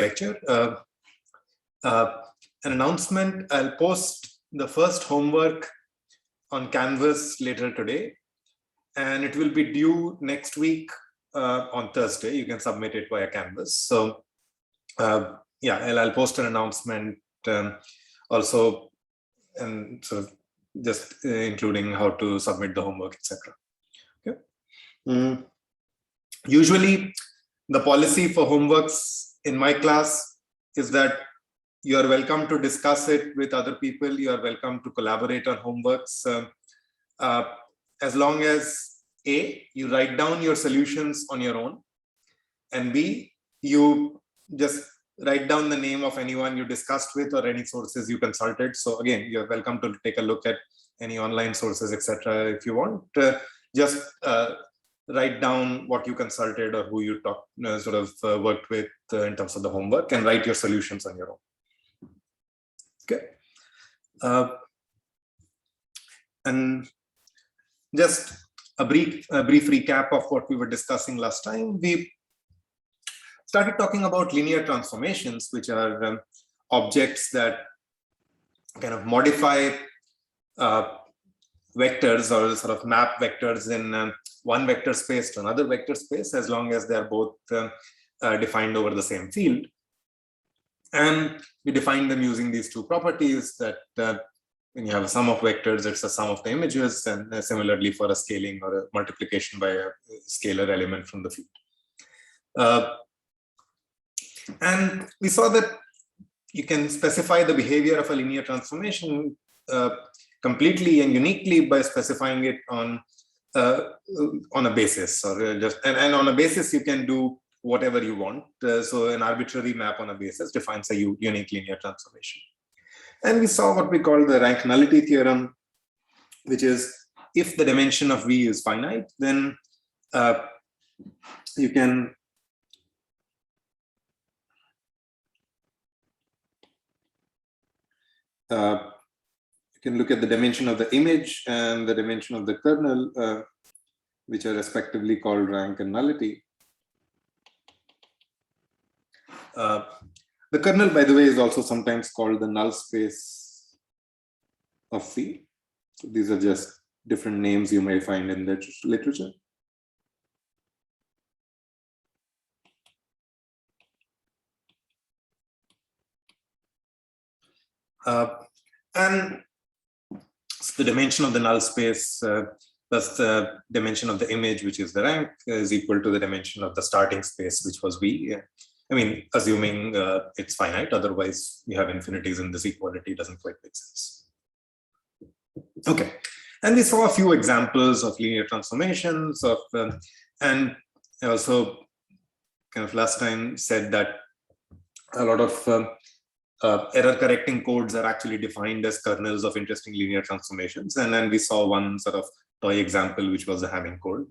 lecture. An announcement: I'll post the first homework on Canvas later today, and it will be due next week on Thursday. You can submit it via Canvas. So yeah, I'll post an announcement also, and sort of just including how to submit the homework, etc. Okay. Usually, the policy for homeworks in my class is that you are welcome to discuss it with other people. You are welcome to collaborate on homeworks, as long as A, you write down your solutions on your own, and B, you just write down the name of anyone you discussed with or any sources you consulted. So again, you're welcome to take a look at any online sources, etc. If you want, just write down what you consulted or who you talked, worked with in terms of the homework, and write your solutions on your own. Okay. And just a brief recap of what we were discussing last time. We started talking about linear transformations, which are objects that kind of modify vectors or sort of map vectors in one vector space to another vector space, as long as they're both defined over the same field. And we define them using these two properties that when you have a sum of vectors, it's a sum of the images, and similarly for a scaling or a multiplication by a scalar element from the field. And we saw that you can specify the behavior of a linear transformation completely and uniquely by specifying it on a basis, or just and on a basis you can do whatever you want. So an arbitrary map on a basis defines a unique linear transformation. And we saw what we call the rank nullity theorem, which is if the dimension of V is finite, then you can look at the dimension of the image and the dimension of the kernel, which are respectively called rank and nullity. The kernel, by the way, is also sometimes called the null space of V. So these are just different names you may find in the literature. And so the dimension of the null space plus the dimension of the image, which is the rank, is equal to the dimension of the starting space, which was V. I mean, assuming it's finite, otherwise you have infinities and this equality doesn't quite make sense. Okay, and we saw a few examples of linear transformations of, and I also kind of last time said that a lot of error correcting codes are actually defined as kernels of interesting linear transformations. And then we saw one sort of toy example, which was the Hamming code.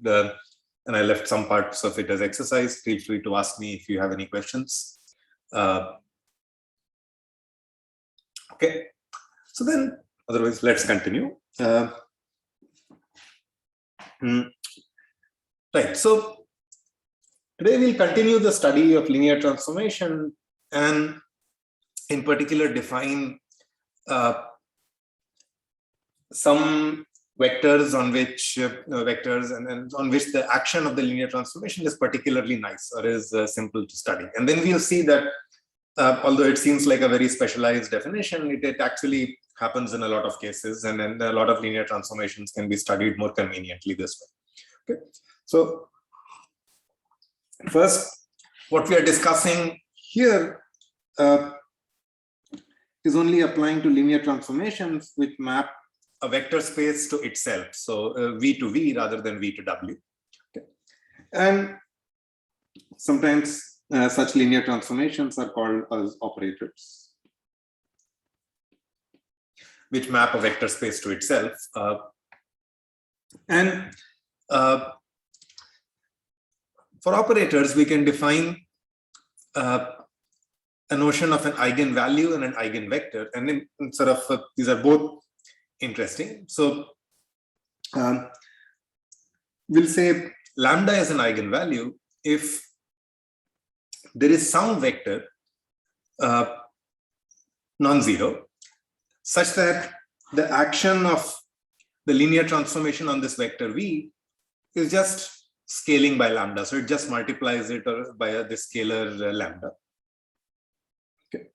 And I left some parts of it as exercise. Feel free to ask me if you have any questions. Okay, so then otherwise let's continue. Right, so today we'll continue the study of linear transformation, and in particular define some vectors on which and on which the action of the linear transformation is particularly nice or is simple to study. And then we'll see that although it seems like a very specialized definition, it actually happens in a lot of cases, and then a lot of linear transformations can be studied more conveniently this way. Okay, so first, what we are discussing here is only applying to linear transformations which map a vector space to itself, so V to V rather than V to W. Okay. And sometimes such linear transformations are called as operators, which map a vector space to itself. And for operators, we can define a notion of an eigenvalue and an eigenvector, and then sort of these are both interesting. So we'll say lambda is an eigenvalue if there is some vector non-zero, such that the action of the linear transformation on this vector v is just scaling by lambda. So it just multiplies it by the scalar lambda. Okay.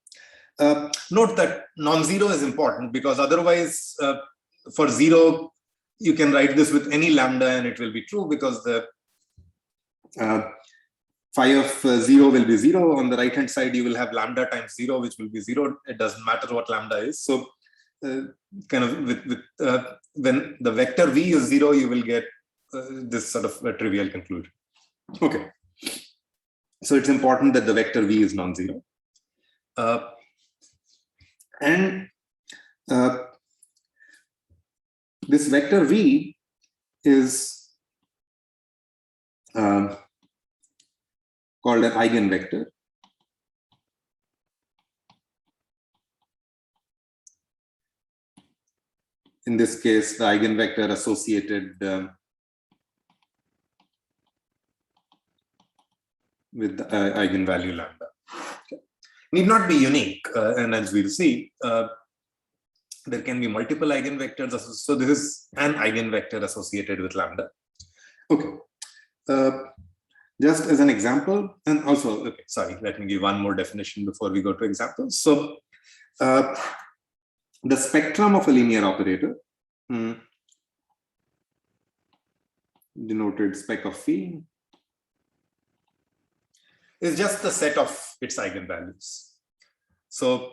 Note that non-zero is important because otherwise for 0, you can write this with any lambda and it will be true because the phi of 0 will be 0. On the right hand side, you will have lambda times 0, which will be 0. It doesn't matter what lambda is. So kind of when the vector v is 0, you will get this sort of a trivial conclusion. Okay. So it's important that the vector v is non-zero. And this vector v is called an eigenvector. In this case, the eigenvector associated with the eigenvalue lambda. Okay. Need not be unique, and as we'll see, there can be multiple eigenvectors. So this is an eigenvector associated with lambda. Okay. Just as an example, and also, okay, sorry, let me give one more definition before we go to examples. So the spectrum of a linear operator, denoted spec of phi, is just the set of its eigenvalues. So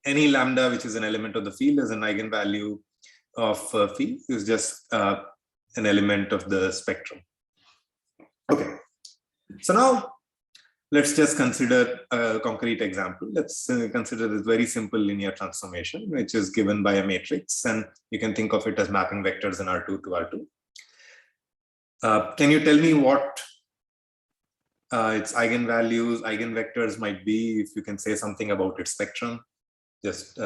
any lambda which is an element of the field is an eigenvalue of phi, is just an element of the spectrum. Okay. So now let's just consider a concrete example. Let's consider this very simple linear transformation, which is given by a matrix, and you can think of it as mapping vectors in R2 to R2. Can you tell me what its eigenvalues, eigenvectors might be, if you can say something about its spectrum? Just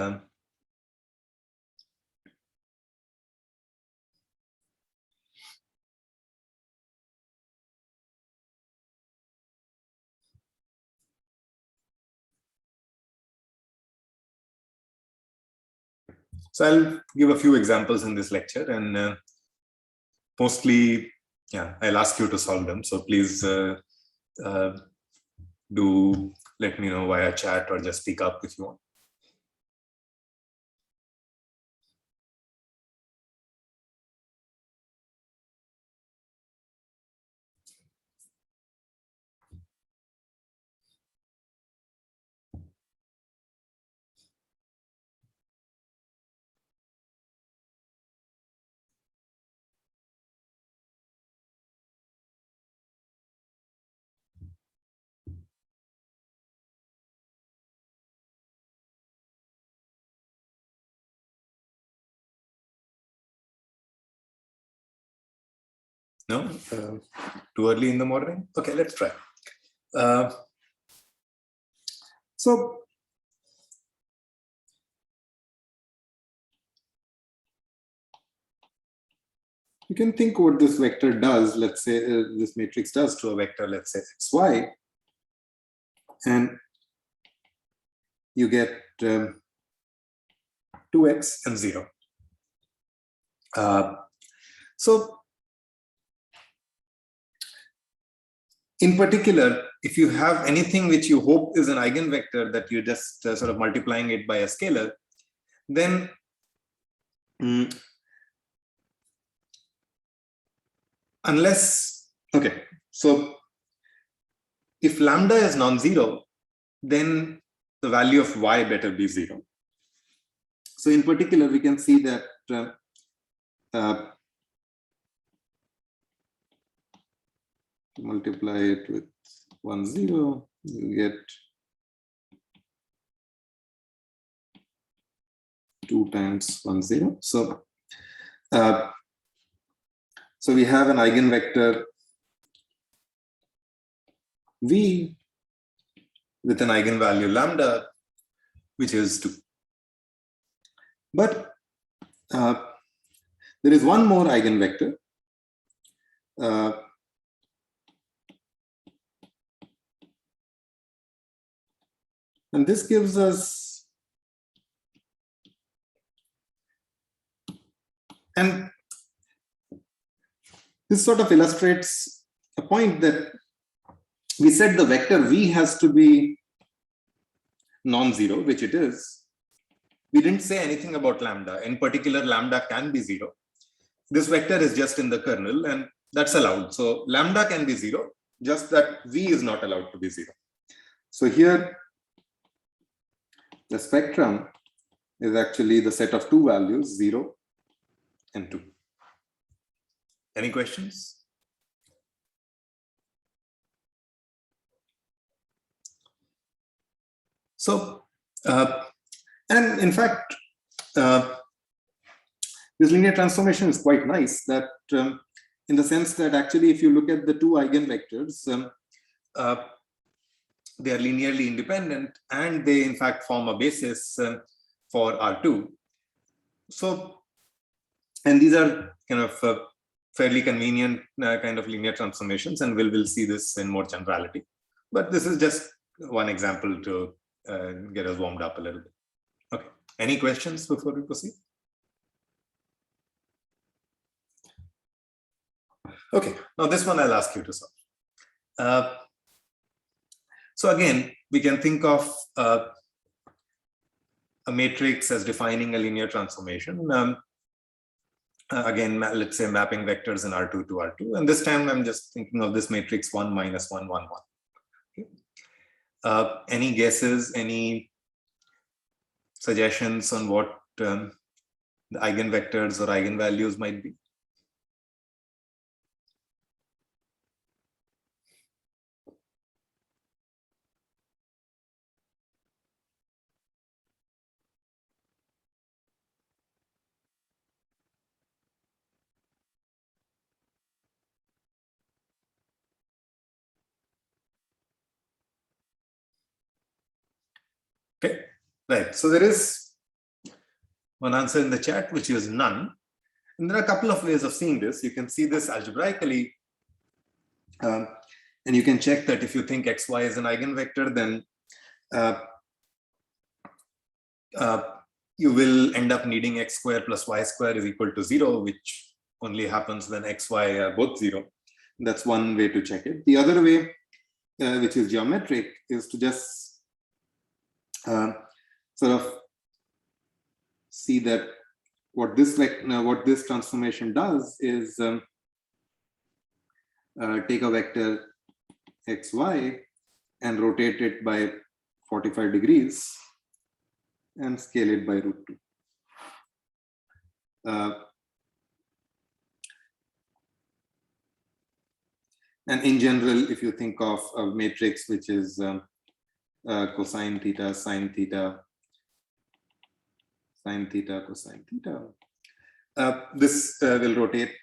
so I'll give a few examples in this lecture, and mostly, yeah, I'll ask you to solve them. So please do let me know via chat or just speak up if you want. No? Too early in the morning? Okay, let's try. So you can think what this vector does. Let's say this matrix does to a vector, let's say xy, and you get 2x and 0. So in particular, if you have anything which you hope is an eigenvector that you're just sort of multiplying it by a scalar, then unless, okay, so if lambda is non-zero, then the value of y better be 0. So in particular, we can see that multiply it with 1, 0, you get 2 times 1, 0. So so we have an eigenvector v with an eigenvalue lambda, which is 2. But there is one more eigenvector And this gives us, and this sort of illustrates a point that we said the vector v has to be non-zero, which it is. We didn't say anything about lambda. In particular, lambda can be 0. This vector is just in the kernel, and that's allowed. So lambda can be 0, just that v is not allowed to be 0. So here, the spectrum is actually the set of two values, 0 and 2. Any questions? So, and in fact, this linear transformation is quite nice, that in the sense that actually if you look at the two eigenvectors, they are linearly independent, and they in fact form a basis for R2. So, and these are kind of fairly convenient kind of linear transformations, and we'll see this in more generality. But this is just one example to get us warmed up a little bit. Okay, any questions before we proceed? Okay, now this one I'll ask you to solve. So again, we can think of a matrix as defining a linear transformation. Again, let's say mapping vectors in R2 to R2. And this time I'm just thinking of this matrix 1, -1, 1, 1. Okay. Any guesses, any suggestions on what the eigenvectors or eigenvalues might be? Okay, right. So there is one answer in the chat, which is none. And there are a couple of ways of seeing this. You can see this algebraically, and you can check that if you think xy is an eigenvector, then you will end up needing x squared plus y squared is equal to 0, which only happens when x, y are both 0. That's one way to check it. The other way, which is geometric, is to just sort of see that what this transformation does is take a vector xy and rotate it by 45 degrees and scale it by √2. And in general, if you think of a matrix which is cosine theta, sine theta, sine theta, cosine theta, this will rotate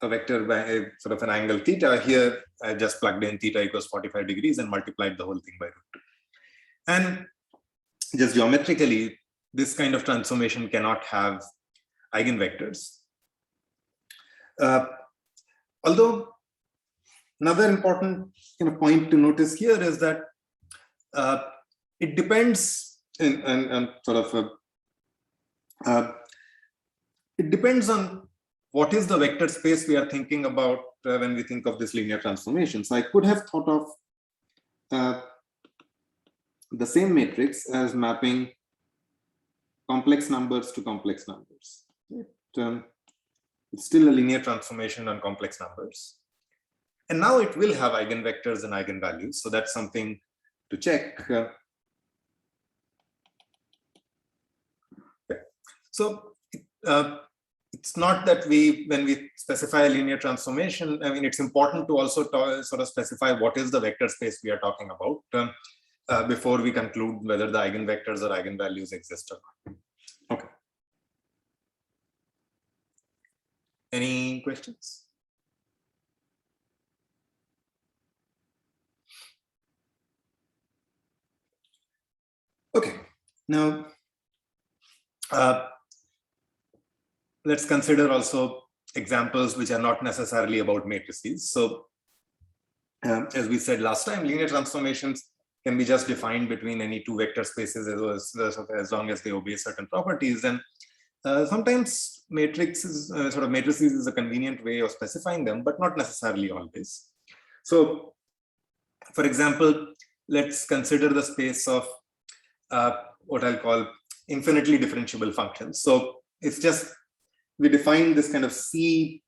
a vector by a sort of an angle theta. Here I just plugged in theta equals 45 degrees and multiplied the whole thing by √2. And just geometrically, this kind of transformation cannot have eigenvectors. Although another important point to notice here is that it depends it depends on what is the vector space we are thinking about when we think of this linear transformation. So I could have thought of the same matrix as mapping complex numbers to complex numbers. It's still a linear transformation on complex numbers. And now it will have eigenvectors and eigenvalues. So that's something to check. So it's not that when we specify a linear transformation, I mean, it's important to also sort of specify what is the vector space we are talking about before we conclude whether the eigenvectors or eigenvalues exist or not. Okay. Any questions? Okay, now let's consider also examples which are not necessarily about matrices. So as we said last time, linear transformations can be just defined between any two vector spaces as long as they obey certain properties. And sometimes matrices is a convenient way of specifying them, but not necessarily always. So, for example, let's consider the space of what I'll call infinitely differentiable functions. So it's just, we define this kind of C01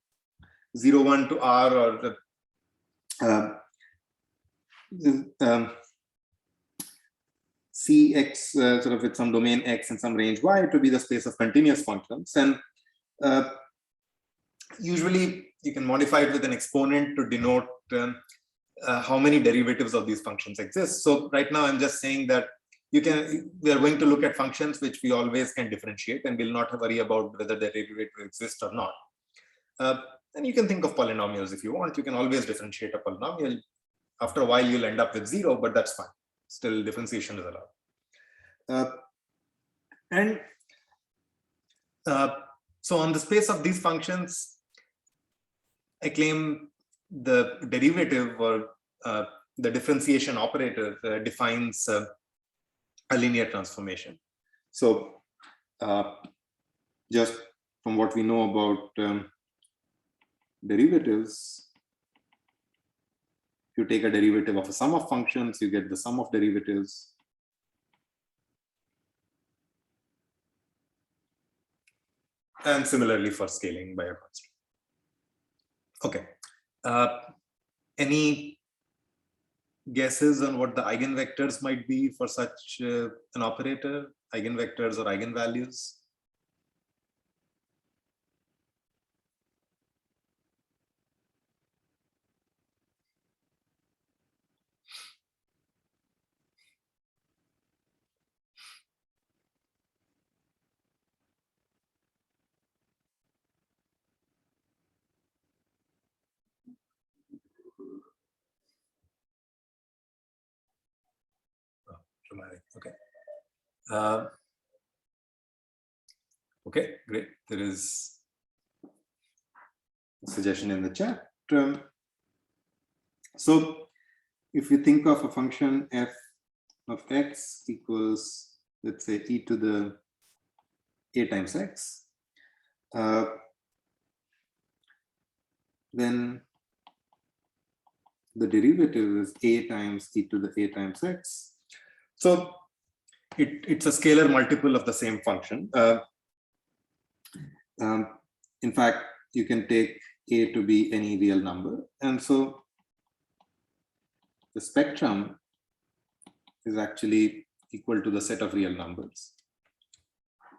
to R, or Cx sort of with some domain X and some range Y to be the space of continuous functions. And usually you can modify it with an exponent to denote how many derivatives of these functions exist. So right now I'm just saying that we are going to look at functions which we always can differentiate, and we'll not worry about whether the derivative exists or not. And you can think of polynomials if you want. You can always differentiate a polynomial. After a while, you'll end up with 0, but that's fine. Still, differentiation is allowed. So on the space of these functions, I claim the derivative, or the differentiation operator defines a linear transformation. So just from what we know about derivatives, if you take a derivative of a sum of functions, you get the sum of derivatives. And similarly for scaling by a constant. Okay. Any guesses on what the eigenvectors might be for such an operator, eigenvectors or eigenvalues? Dramatic. Okay. Okay, great. There is a suggestion in the chat. So if you think of a function f of x equals, let's say, e to the a times x, then the derivative is a times e to the a times x. So it's a scalar multiple of the same function. In fact, you can take a to be any real number. And so the spectrum is actually equal to the set of real numbers.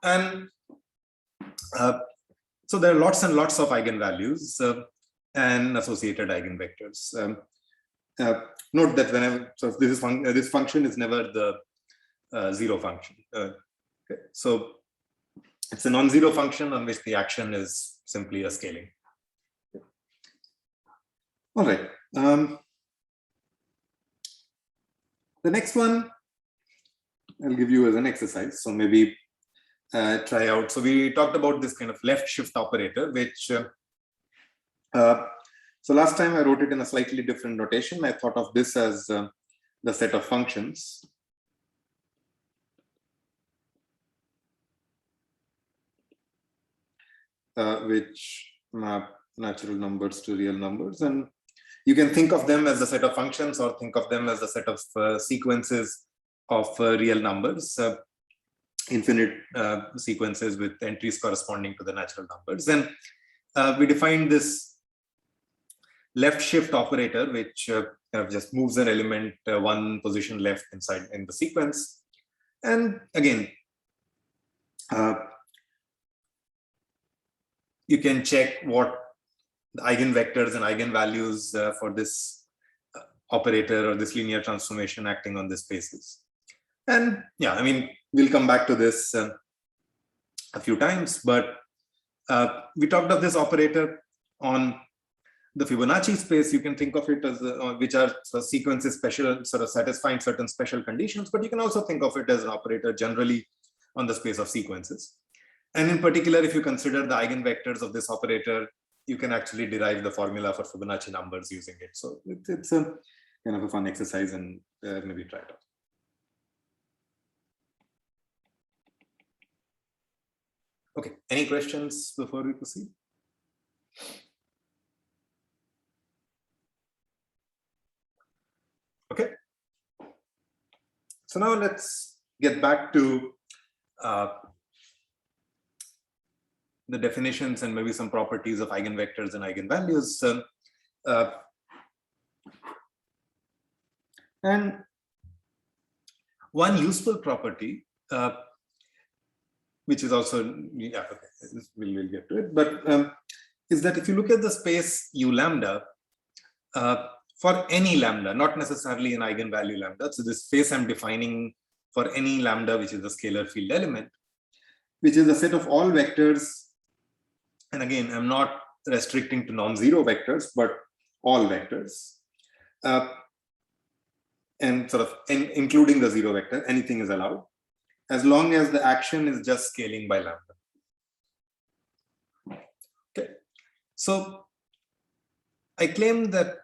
And so there are lots and lots of eigenvalues and associated eigenvectors. Note that whenever, so this function is never the zero function. Okay. So it's a non-zero function on which the action is simply a scaling. All right. The next one I'll give you as an exercise. So maybe try out. So we talked about this kind of left shift operator, which so last time I wrote it in a slightly different notation. I thought of this as the set of functions. Which map natural numbers to real numbers. And you can think of them as a set of functions, or think of them as a set of sequences of real numbers, infinite sequences with entries corresponding to the natural numbers. And we defined this left shift operator, which kind of just moves an element one position left inside in the sequence. And again, you can check what the eigenvectors and eigenvalues for this operator or this linear transformation acting on the spaces. And yeah, I mean, we'll come back to this a few times, but we talked of this operator on the Fibonacci space. You can think of it as which are sort of sequences special, sort of satisfying certain special conditions, but you can also think of it as an operator generally on the space of sequences. And in particular, if you consider the eigenvectors of this operator, you can actually derive the formula for Fibonacci numbers using it. So it's a kind of a fun exercise, and maybe try it out. Okay, any questions before we proceed? Okay. So now let's get back to the definitions and maybe some properties of eigenvectors and eigenvalues. And one useful property, which is also, yeah, okay, we'll get to it, but is that if you look at the space U lambda, for any lambda, not necessarily an eigenvalue lambda, so this space I'm defining for any lambda, which is a scalar field element, which is a set of all vectors. And again, I'm not restricting to non-zero vectors, but all vectors. And sort of including the zero vector, anything is allowed, as long as the action is just scaling by lambda. Okay, so I claim that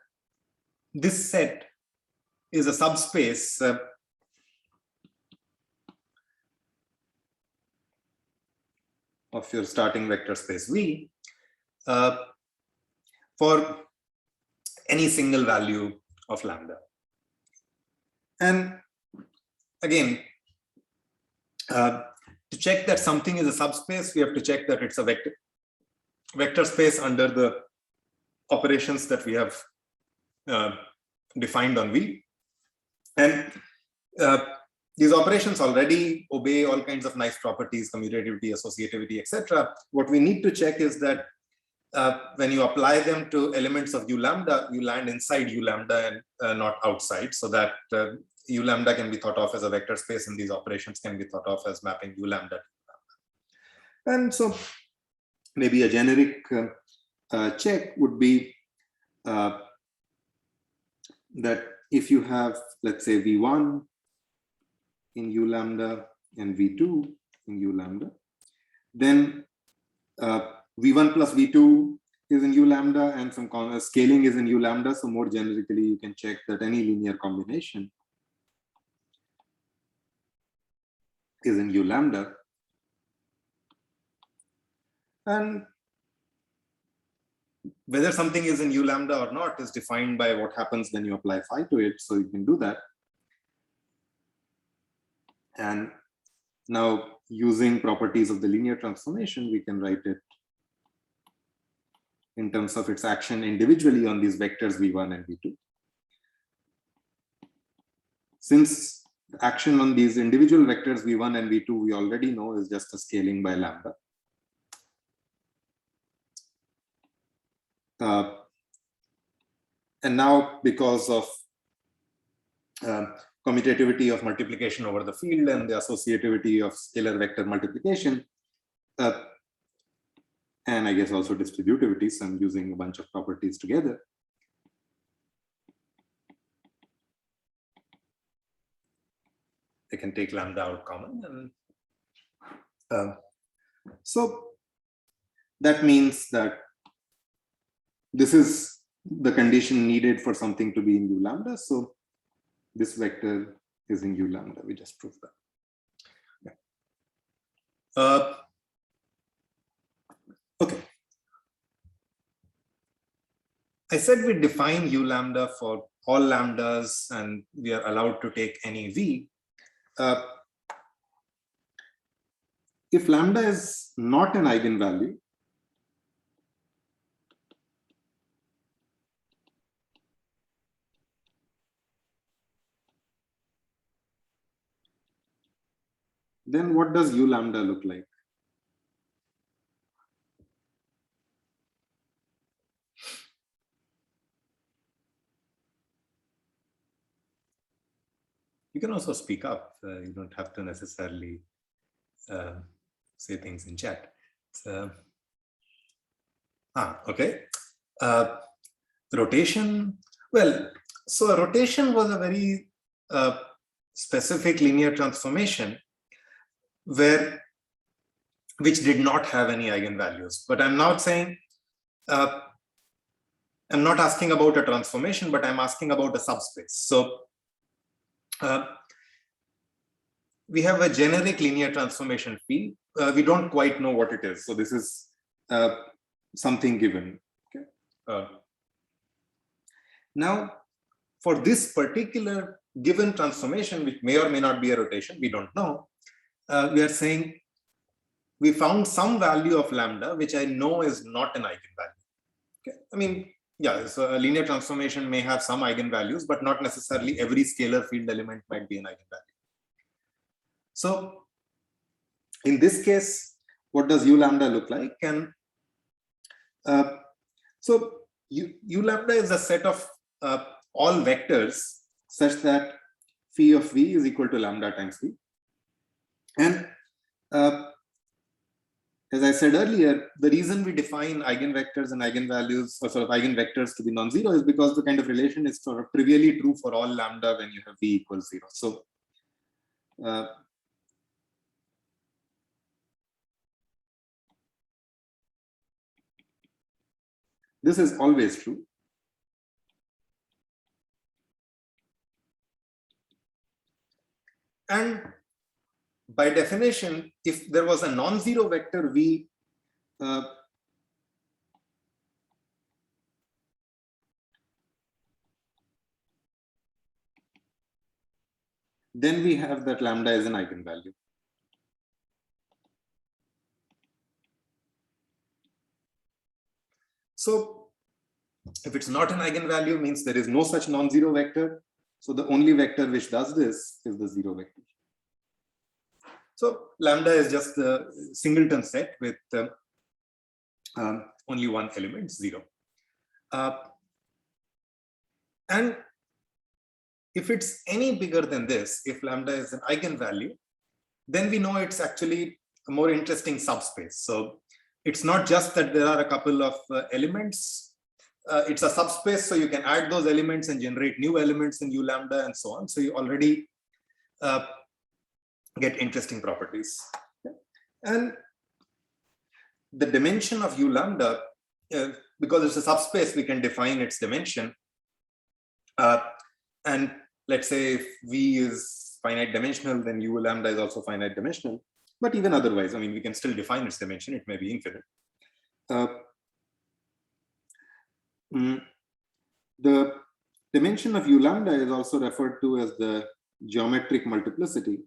this set is a subspace of your starting vector space V for any single value of lambda. And again, to check that something is a subspace, we have to check that it's a vector space under the operations that we have defined on V. And these operations already obey all kinds of nice properties, commutativity, associativity, etc. What we need to check is that when you apply them to elements of U lambda, you land inside U lambda and not outside, so that U lambda can be thought of as a vector space, and these operations can be thought of as mapping U lambda to U lambda. And so maybe a generic check would be that if you have, let's say, V1 in U lambda and V2 in U lambda, then V1 plus V2 is in U lambda and some scaling is in U lambda. So more generically, you can check that any linear combination is in U lambda. And whether something is in U lambda or not is defined by what happens when you apply phi to it. So you can do that. And now using properties of the linear transformation, we can write it in terms of its action individually on these vectors V1 and V2. Since the action on these individual vectors V1 and V2 we already know is just a scaling by lambda. And now because of commutativity of multiplication over the field and the associativity of scalar vector multiplication, and I guess also distributivity, so I'm using a bunch of properties together. I can take lambda out common. And so that means that this is the condition needed for something to be in U lambda. So this vector is in U lambda. We just proved that. Yeah. Okay. I said we define U lambda for all lambdas and we are allowed to take any V. If lambda is not an eigenvalue, then what does U lambda look like? You can also speak up. You don't have to necessarily say things in chat. So, okay. Rotation. Well, so a rotation was a very specific linear transformation which did not have any eigenvalues. But I'm not saying, I'm not asking about a transformation, but I'm asking about a subspace. So we have a generic linear transformation field we don't quite know what it is. So this is something given. Okay. Now, for this particular given transformation, which may or may not be a rotation, we don't know. We are saying we found some value of lambda, which I know is not an eigenvalue. Okay. I mean, yeah, so a linear transformation may have some eigenvalues, but not necessarily every scalar field element might be an eigenvalue. So in this case, what does u lambda look like? And so u lambda is a set of all vectors such that phi of v is equal to lambda times v. And as I said earlier, the reason we define eigenvectors and eigenvalues, or sort of eigenvectors, to be non-zero is because the kind of relation is sort of trivially true for all lambda when you have v equals 0. So this is always true. And by definition, if there was a non-zero vector v, then we have that lambda is an eigenvalue. So if it's not an eigenvalue, means there is no such non-zero vector. So the only vector which does this is the zero vector. So lambda is just the singleton set with only one element, 0. And if it's any bigger than this, if lambda is an eigenvalue, then we know it's actually a more interesting subspace. So it's not just that there are a couple of elements. It's a subspace, so you can add those elements and generate new elements in u lambda and so on. So you already get interesting properties. And the dimension of u lambda, because it's a subspace, we can define its dimension. And let's say if v is finite dimensional, then u lambda is also finite dimensional. But even otherwise, I mean, we can still define its dimension. It may be infinite. The dimension of u lambda is also referred to as the geometric multiplicity.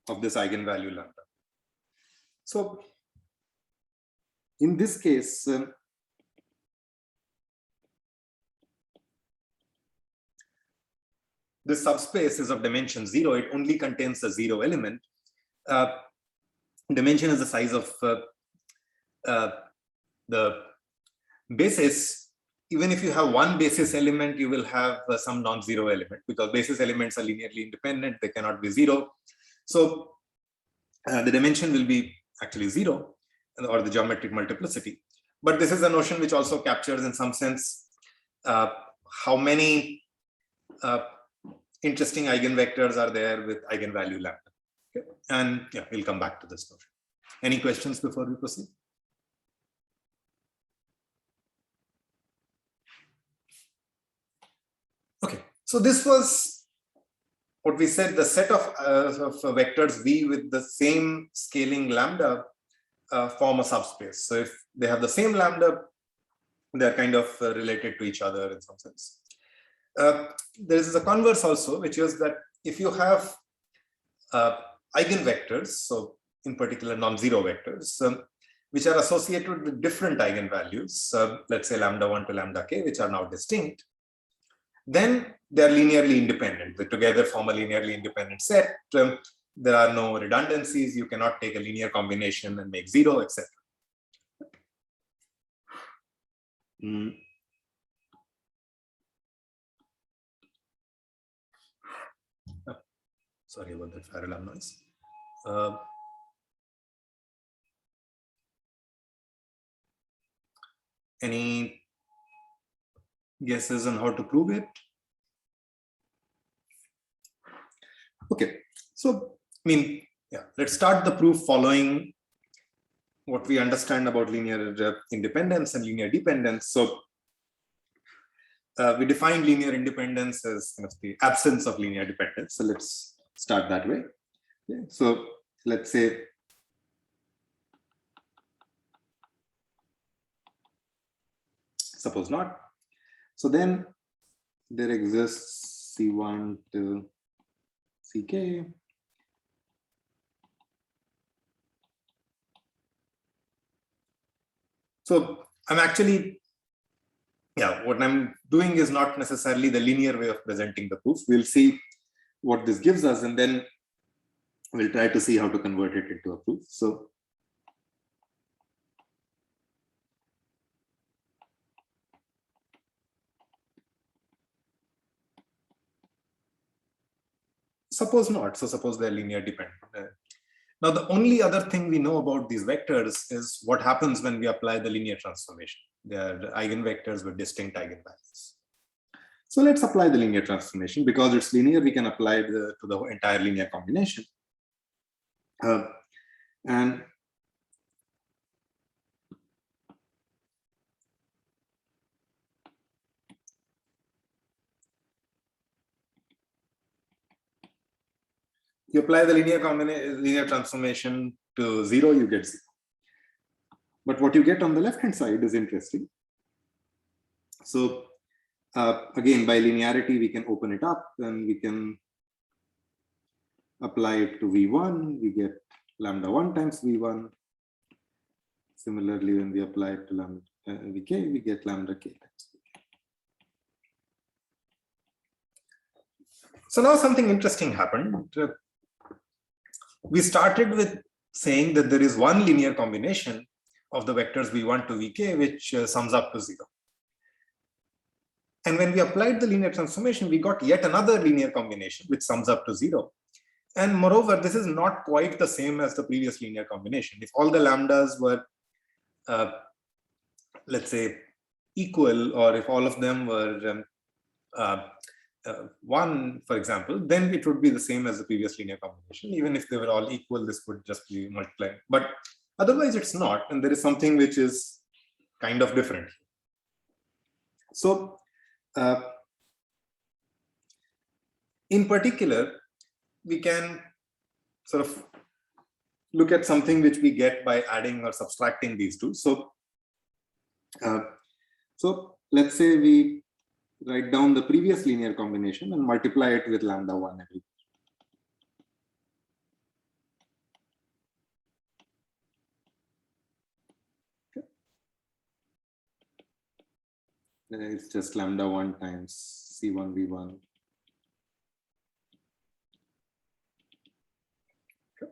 Of this eigenvalue lambda. So in this case, this subspace is of dimension 0. It only contains a 0 element. Dimension is the size of the basis. Even if you have one basis element, you will have some non-zero element, because basis elements are linearly independent. They cannot be 0. So the dimension will be actually 0, or the geometric multiplicity. But this is a notion which also captures, in some sense, how many interesting eigenvectors are there with eigenvalue lambda. Okay. And yeah, we'll come back to this notion. Any questions before we proceed? Okay, so this was what we said, the set of vectors v with the same scaling lambda form a subspace. So if they have the same lambda, they're kind of related to each other in some sense. There is a converse also, which is that if you have eigenvectors, so in particular non-zero vectors, which are associated with different eigenvalues, let's say lambda 1 to lambda k, which are now distinct, then they are linearly independent. They together form a linearly independent set. There are no redundancies. You cannot take a linear combination and make 0, etc. Sorry about that fire alarm noise. Any guesses on how to prove it? Okay, so I mean, yeah, let's start the proof following what we understand about linear independence and linear dependence. So we define linear independence as kind of the absence of linear dependence. So let's start that way. Okay. So let's say suppose not. So then there exists C1 till Ck. So I'm actually, what I'm doing is not necessarily the linear way of presenting the proof. We'll see what this gives us, and then we'll try to see how to convert it into a proof. So suppose not. So suppose they're linear dependent. Now, the only other thing we know about these vectors is what happens when we apply the linear transformation. They are eigenvectors with distinct eigenvalues. So let's apply the linear transformation. Because it's linear, we can apply it to the entire linear combination. And you apply the linear transformation to 0, you get 0. But what you get on the left-hand side is interesting. So again, by linearity, we can open it up and we can apply it to V1. We get lambda 1 times V1. Similarly, when we apply it to lambda Vk, we get lambda k times Vk. So now something interesting happened. We started with saying that there is one linear combination of the vectors v1 to vk, which sums up to 0. And when we applied the linear transformation, we got yet another linear combination, which sums up to 0. And moreover, this is not quite the same as the previous linear combination. If all the lambdas were, let's say, equal, or if all of them were 1, for example, then it would be the same as the previous linear combination. Even if they were all equal, this would just be multiplied. But otherwise, it's not. And there is something which is kind of different. So in particular, we can sort of look at something which we get by adding or subtracting these two. So, so let's say we write down the previous linear combination and multiply it with lambda 1 every. Okay. It's just lambda 1 times C1 V1. Okay.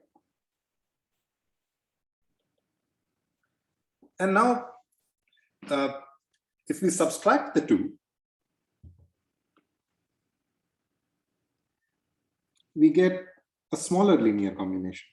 And now, if we subtract the two, we get a smaller linear combination.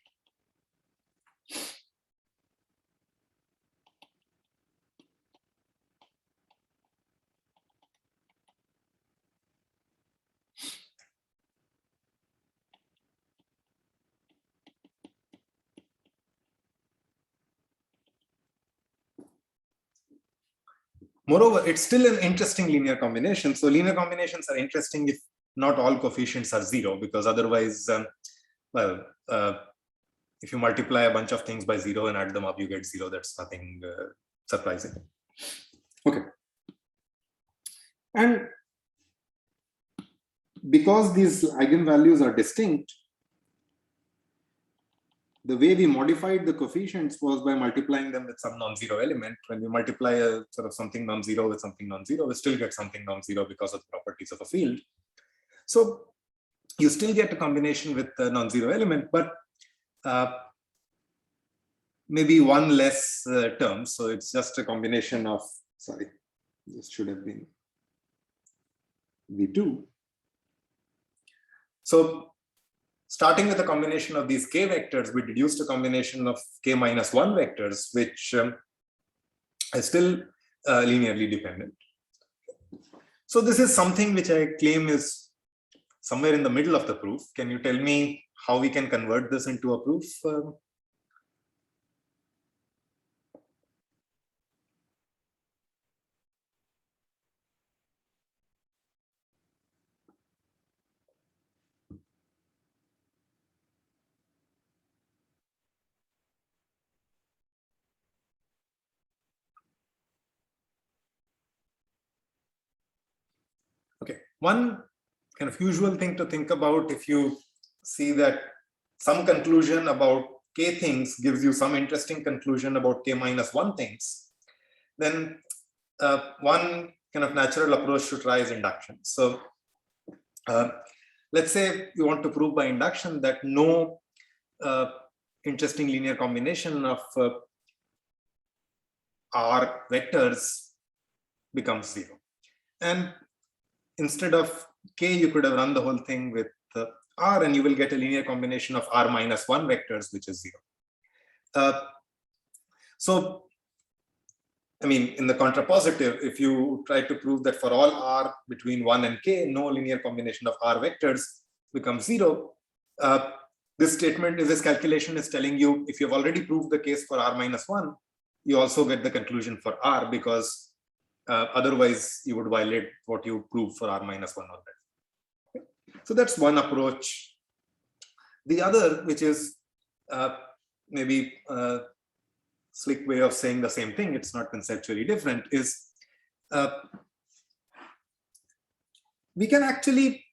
Moreover, it's still an interesting linear combination. So linear combinations are interesting if not all coefficients are 0, because otherwise, if you multiply a bunch of things by 0 and add them up, you get 0. That's nothing surprising. Okay. And because these eigenvalues are distinct, the way we modified the coefficients was by multiplying them with some non-zero element. When we multiply a sort of something non-zero with something non-zero, we still get something non-zero because of the properties of a field. So you still get a combination with a non-zero element, but maybe one less term. So it's just a combination of, sorry, this should have been V2. So starting with a combination of these k vectors, we deduced a combination of k minus 1 vectors, which is still linearly dependent. So this is something which I claim is somewhere in the middle of the proof. Can you tell me how we can convert this into a proof? Okay, one kind of usual thing to think about if you see that some conclusion about k things gives you some interesting conclusion about k minus 1 things, then one kind of natural approach to try is induction. So let's say you want to prove by induction that no interesting linear combination of R vectors becomes 0. And instead of k, you could have run the whole thing with R, and you will get a linear combination of R minus 1 vectors, which is 0. So, I mean, in the contrapositive, if you try to prove that for all R between 1 and k, no linear combination of R vectors becomes 0, this calculation is telling you, if you've already proved the case for R minus 1, you also get the conclusion for R, because otherwise you would violate what you proved for R minus 1 already. Okay. So that's one approach. The other, which is maybe a slick way of saying the same thing, it's not conceptually different, is we can actually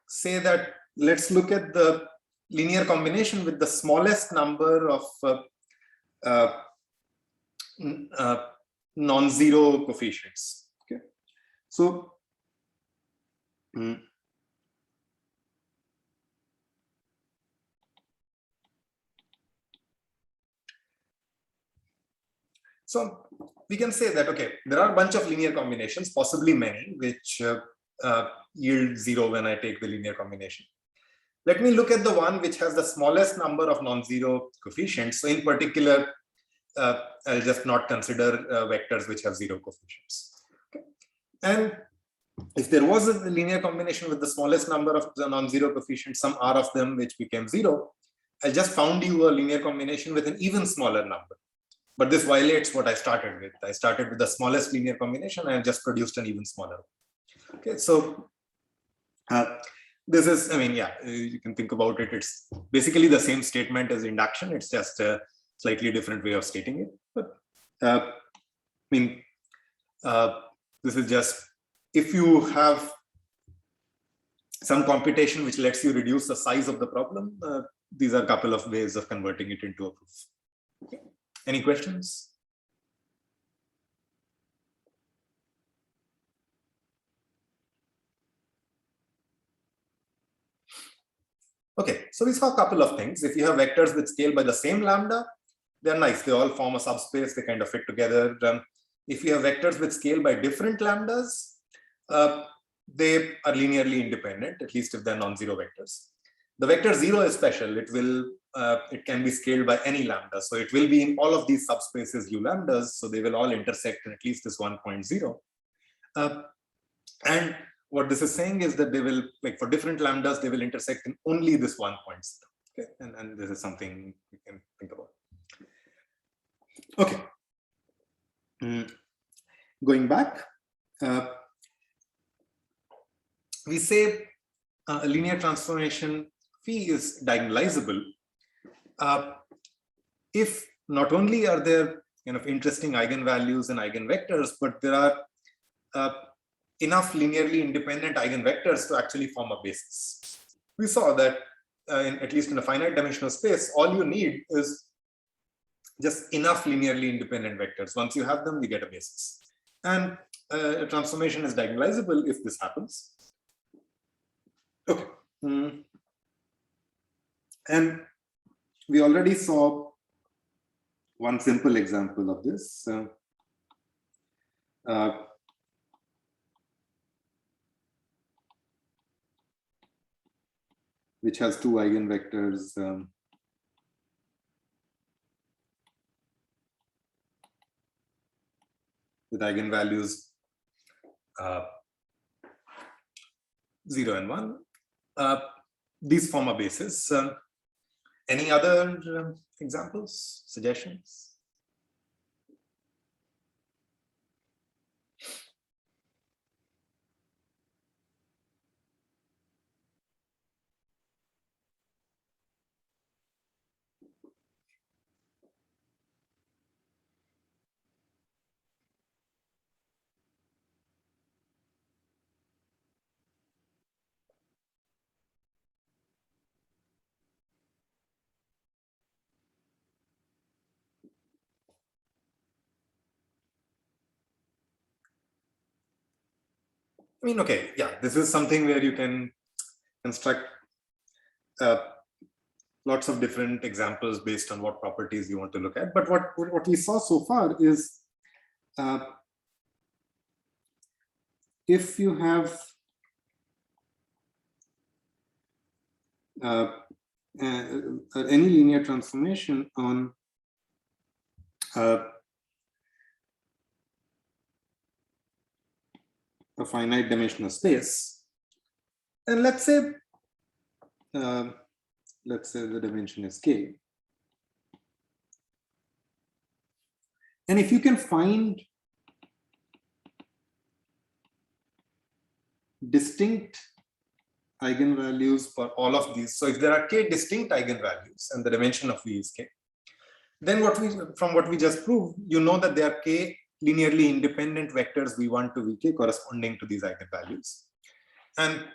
say that let's look at the linear combination with the smallest number of non-zero coefficients. Okay, so so we can say that, okay, there are a bunch of linear combinations, possibly many, which yield 0 when I take the linear combination. Let me look at the one which has the smallest number of non-zero coefficients. So in particular, I'll just not consider vectors which have 0 coefficients. Okay. And if there was a linear combination with the smallest number of the non-zero coefficients, some R of them which became 0, I just found you a linear combination with an even smaller number. But this violates what I started with. I started with the smallest linear combination and I just produced an even smaller one. Okay, so this is, I mean, yeah, you can think about it. It's basically the same statement as induction. It's just a slightly different way of stating it. But I mean, this is just, if you have some computation which lets you reduce the size of the problem, these are a couple of ways of converting it into a proof. Okay. Any questions? Okay, so we saw a couple of things. If you have vectors with scale by the same lambda, they're nice. They all form a subspace. They kind of fit together. If you have vectors with scale by different lambdas, they are linearly independent, at least if they're non-zero vectors. The vector 0 is special. It can be scaled by any lambda. So it will be in all of these subspaces U lambdas. So they will all intersect in at least this 1.0. And what this is saying is that they will, like for different lambdas, they will intersect in only this 1.0. Okay, and this is something we can think about. Okay. Going back, we say a linear transformation phi is diagonalizable if not only are there kind of interesting eigenvalues and eigenvectors, but there are enough linearly independent eigenvectors to actually form a basis. We saw that at least in a finite dimensional space, all you need is just enough linearly independent vectors. Once you have them, you get a basis. And a transformation is diagonalizable if this happens. Okay. And we already saw one simple example of this. Which has two eigenvectors with eigenvalues 0 and 1. These form a basis. Any other examples, suggestions? I mean, okay, yeah, this is something where you can construct lots of different examples based on what properties you want to look at. But what we saw so far is if you have any linear transformation on a finite dimensional space, and let's say the dimension is k, and if you can find distinct eigenvalues for all of these, so if there are k distinct eigenvalues and the dimension of V is k, then from what we just proved, you know that there are k linearly independent vectors V1 to Vk corresponding to these eigenvalues. And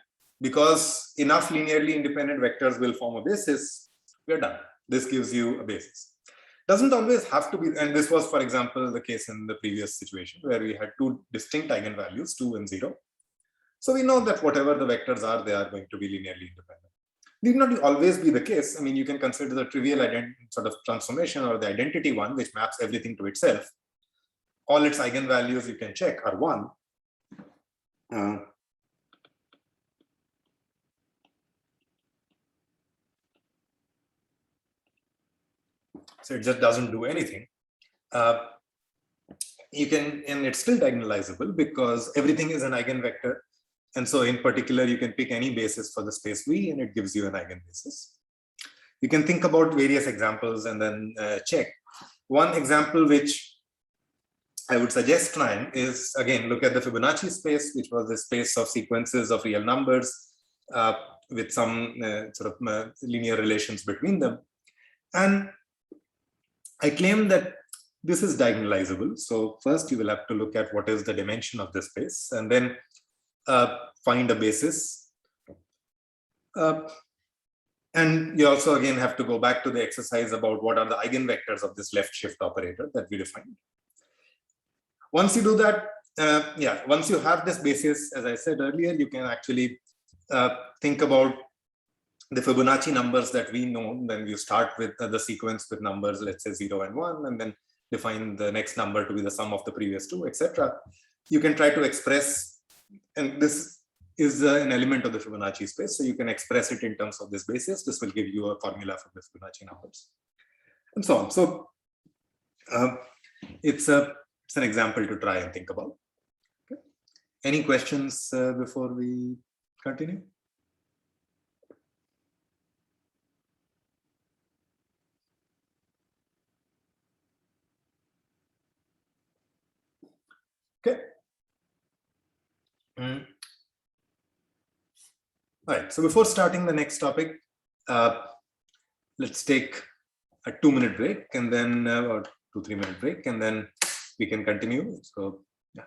because enough linearly independent vectors will form a basis, we're done. This gives you a basis. Doesn't always have to be, and this was, for example, the case in the previous situation where we had two distinct eigenvalues, 2 and 0. So we know that whatever the vectors are, they are going to be linearly independent. Need not always be the case. I mean, you can consider the trivial sort of transformation or the identity one, which maps everything to itself. All its eigenvalues you can check are 1. So it just doesn't do anything. You can, and it's still diagonalizable because everything is an eigenvector. And so in particular, you can pick any basis for the space V and it gives you an eigenbasis. You can think about various examples and then check. One example which I would suggest trying is, again, look at the Fibonacci space, which was the space of sequences of real numbers with some sort of linear relations between them. And I claim that this is diagonalizable. So first you will have to look at what is the dimension of the space and then find a basis. And you also again have to go back to the exercise about what are the eigenvectors of this left shift operator that we defined. Once you do that, once you have this basis, as I said earlier, you can actually think about the Fibonacci numbers that we know. Then you start with the sequence with numbers, let's say 0 and 1, and then define the next number to be the sum of the previous two, etc. You can try to express, and this is an element of the Fibonacci space, so you can express it in terms of this basis. This will give you a formula for the Fibonacci numbers, and so on. So it's an example to try and think about. Okay. Any questions before we continue? Okay. All right. So before starting the next topic, let's take a 2-minute break and then, or 2-3 minute break, and then we can continue. So yeah.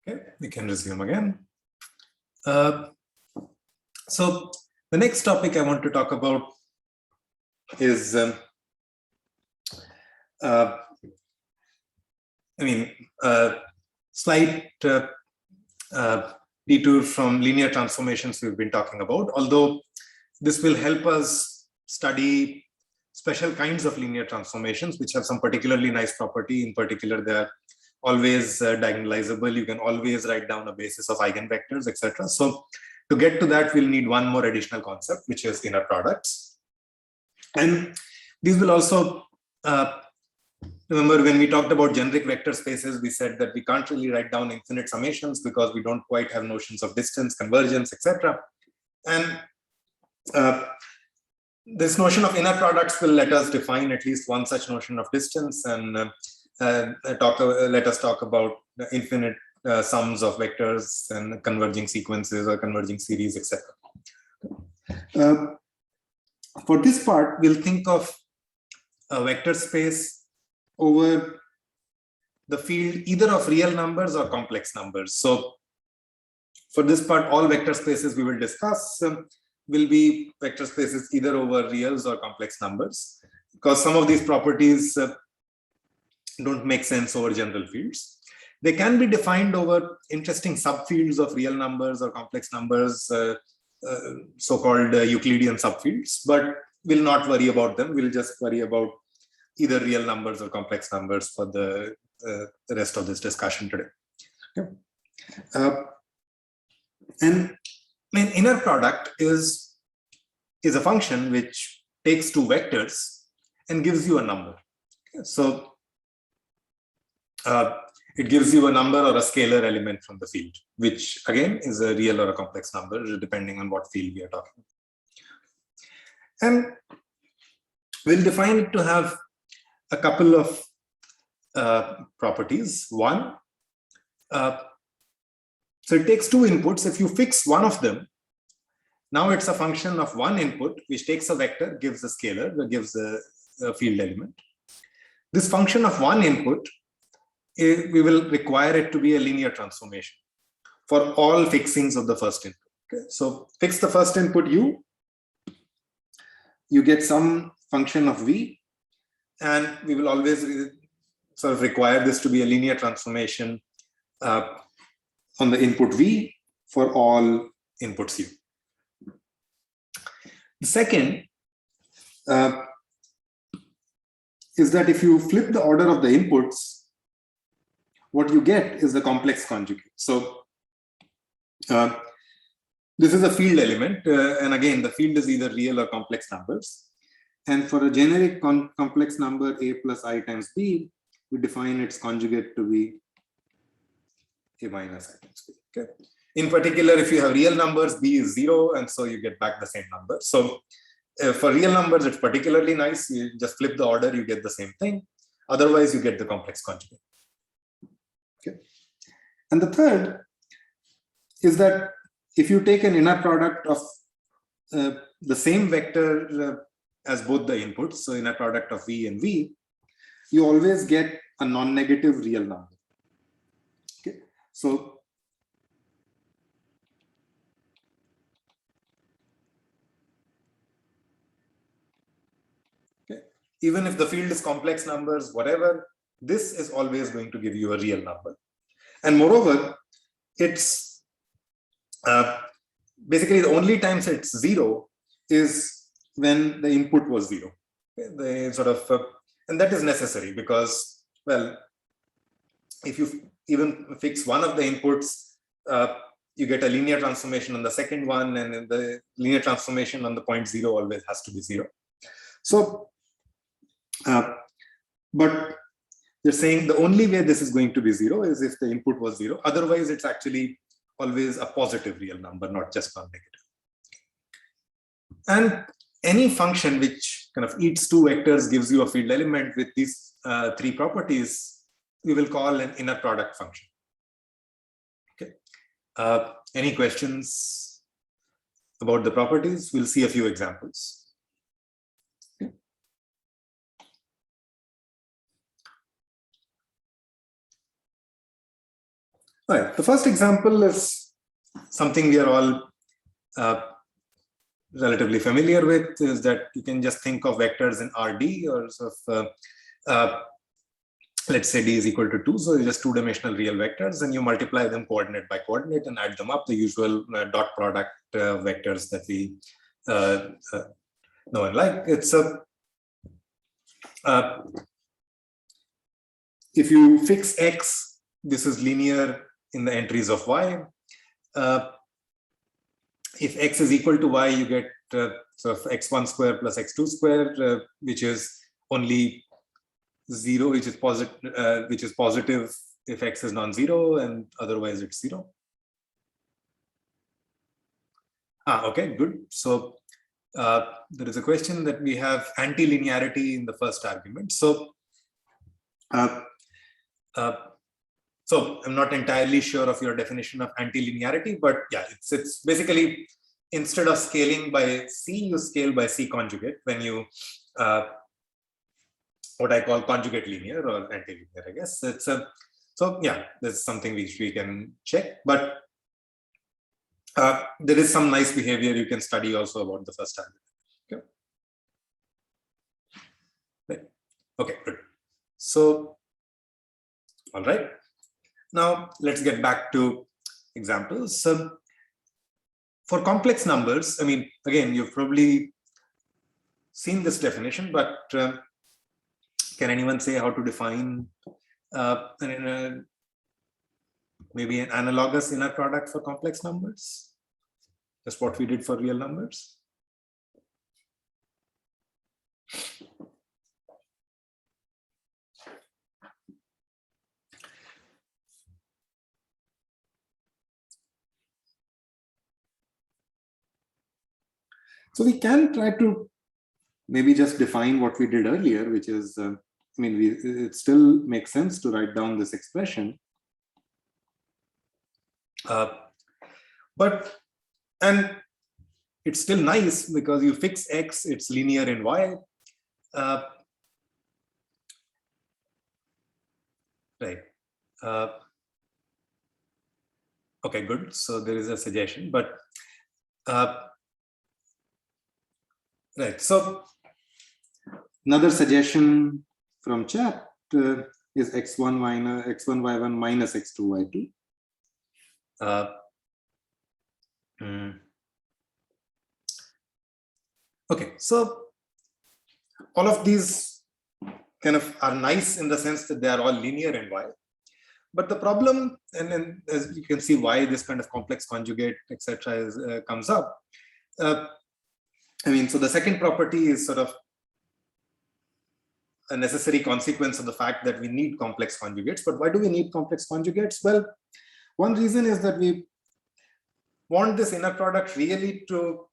Okay, we can resume again. So the next topic I want to talk about is slight detour from linear transformations we've been talking about, although this will help us study special kinds of linear transformations which have some particularly nice property. In particular, they are always diagonalizable. You can always write down a basis of eigenvectors, etc. So to get to that, we'll need one more additional concept, which is inner products. And these will also remember when we talked about generic vector spaces, we said that we can't really write down infinite summations because we don't quite have notions of distance, convergence, etc. And this notion of inner products will let us define at least one such notion of distance and let us talk about the infinite sums of vectors and converging sequences or converging series, etc. For this part, we'll think of a vector space over the field either of real numbers or complex numbers. So for this part, all vector spaces we will discuss will be vector spaces either over reals or complex numbers, because some of these properties don't make sense over general fields. They can be defined over interesting subfields of real numbers or complex numbers, so-called Euclidean subfields, but we'll not worry about them. We'll just worry about either real numbers or complex numbers for the rest of this discussion today. Okay. And an inner product is a function which takes two vectors and gives you a number. Okay. So it gives you a number or a scalar element from the field, which again is a real or a complex number, depending on what field we are talking about. And we'll define it to have a couple of properties. One, so it takes two inputs. If you fix one of them, now it's a function of one input, which takes a vector, gives a scalar, that gives a field element. This function of one input, we will require it to be a linear transformation for all fixings of the first input. Okay? So fix the first input u, you get some function of v, and we will always sort of require this to be a linear transformation on the input v for all inputs u. The second is that if you flip the order of the inputs, what you get is the complex conjugate. So this is a field element, and again, the field is either real or complex numbers. And for a generic complex number a plus I times b, we define its conjugate to be a minus I times b. Okay. In particular, if you have real numbers, b is 0, and so you get back the same number. So for real numbers, it's particularly nice. You just flip the order, you get the same thing. Otherwise, you get the complex conjugate. Okay. And the third is that if you take an inner product of the same vector as both the inputs, so inner product of v and v, you always get a non-negative real number. Okay. So even if the field is complex numbers, whatever, this is always going to give you a real number. And moreover, it's basically the only times it's 0 is when the input was 0. Okay? They sort of, and that is necessary because, well, if you even fix one of the inputs, you get a linear transformation on the second one, and the linear transformation on the point 0 always has to be 0. So, but they're saying the only way this is going to be 0 is if the input was 0. Otherwise, it's actually always a positive real number, not just non-negative. And any function which kind of eats two vectors gives you a field element with these three properties, we will call an inner product function. Okay. Any questions about the properties? We'll see a few examples. All right, the first example is something we are all relatively familiar with, is that you can just think of vectors in RD, or sort of, let's say d is equal to 2, so just two-dimensional real vectors, and you multiply them coordinate by coordinate and add them up, the usual dot product vectors that we know and like. It's a if you fix x, this is linear in the entries of y. If x is equal to y, you get sort of x1 square plus x2 square, which is only 0, which is positive if x is non-zero, and otherwise it's 0. Okay, good. So there is a question that we have anti-linearity in the first argument. So so I'm not entirely sure of your definition of anti-linearity, but yeah, it's basically, instead of scaling by c, you scale by c conjugate when you what I call conjugate linear or anti-linear, I guess. It's a, so yeah, there's something which we can check, but there is some nice behavior you can study also about the first argument. Okay, okay, good. So, all right. Now let's get back to examples. So for complex numbers, I mean, again, you've probably seen this definition, but can anyone say how to define maybe an analogous inner product for complex numbers? Just what we did for real numbers. So we can try to maybe just define what we did earlier, which is, I mean, it still makes sense to write down this expression. And it's still nice because you fix x, it's linear in y. Right. Okay, good. So there is a suggestion, but right. So another suggestion from chat is x1 minus x1 y1 minus x2 y2. Okay, so all of these kind of are nice in the sense that they are all linear in y. But the problem, and then as you can see why this kind of complex conjugate, etc., comes up. I mean, so the second property is sort of a necessary consequence of the fact that we need complex conjugates. But why do we need complex conjugates? Well, one reason is that we want this inner product really to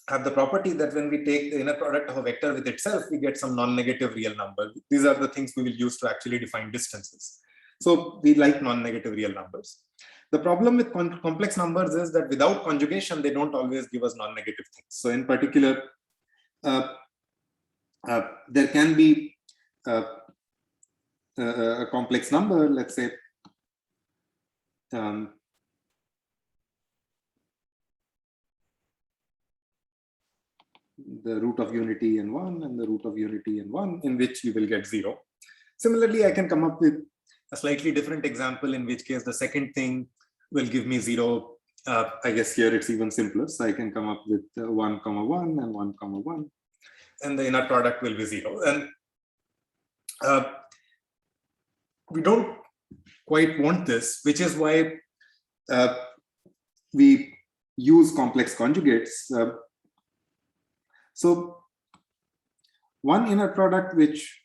have the property that when we take the inner product of a vector with itself, we get some non-negative real number. These are the things we will use to actually define distances. So we like non-negative real numbers. The problem with complex numbers is that without conjugation, they don't always give us non-negative things. So in particular, there can be a complex number, let's say, the root of unity in 1 and the root of unity in 1, in which you will get 0. Similarly, I can come up with a slightly different example, in which case the second thing will give me 0. I guess here it's even simpler. So I can come up with 1, 1 and 1, 1. And the inner product will be 0. And we don't quite want this, which is why we use complex conjugates. So one inner product which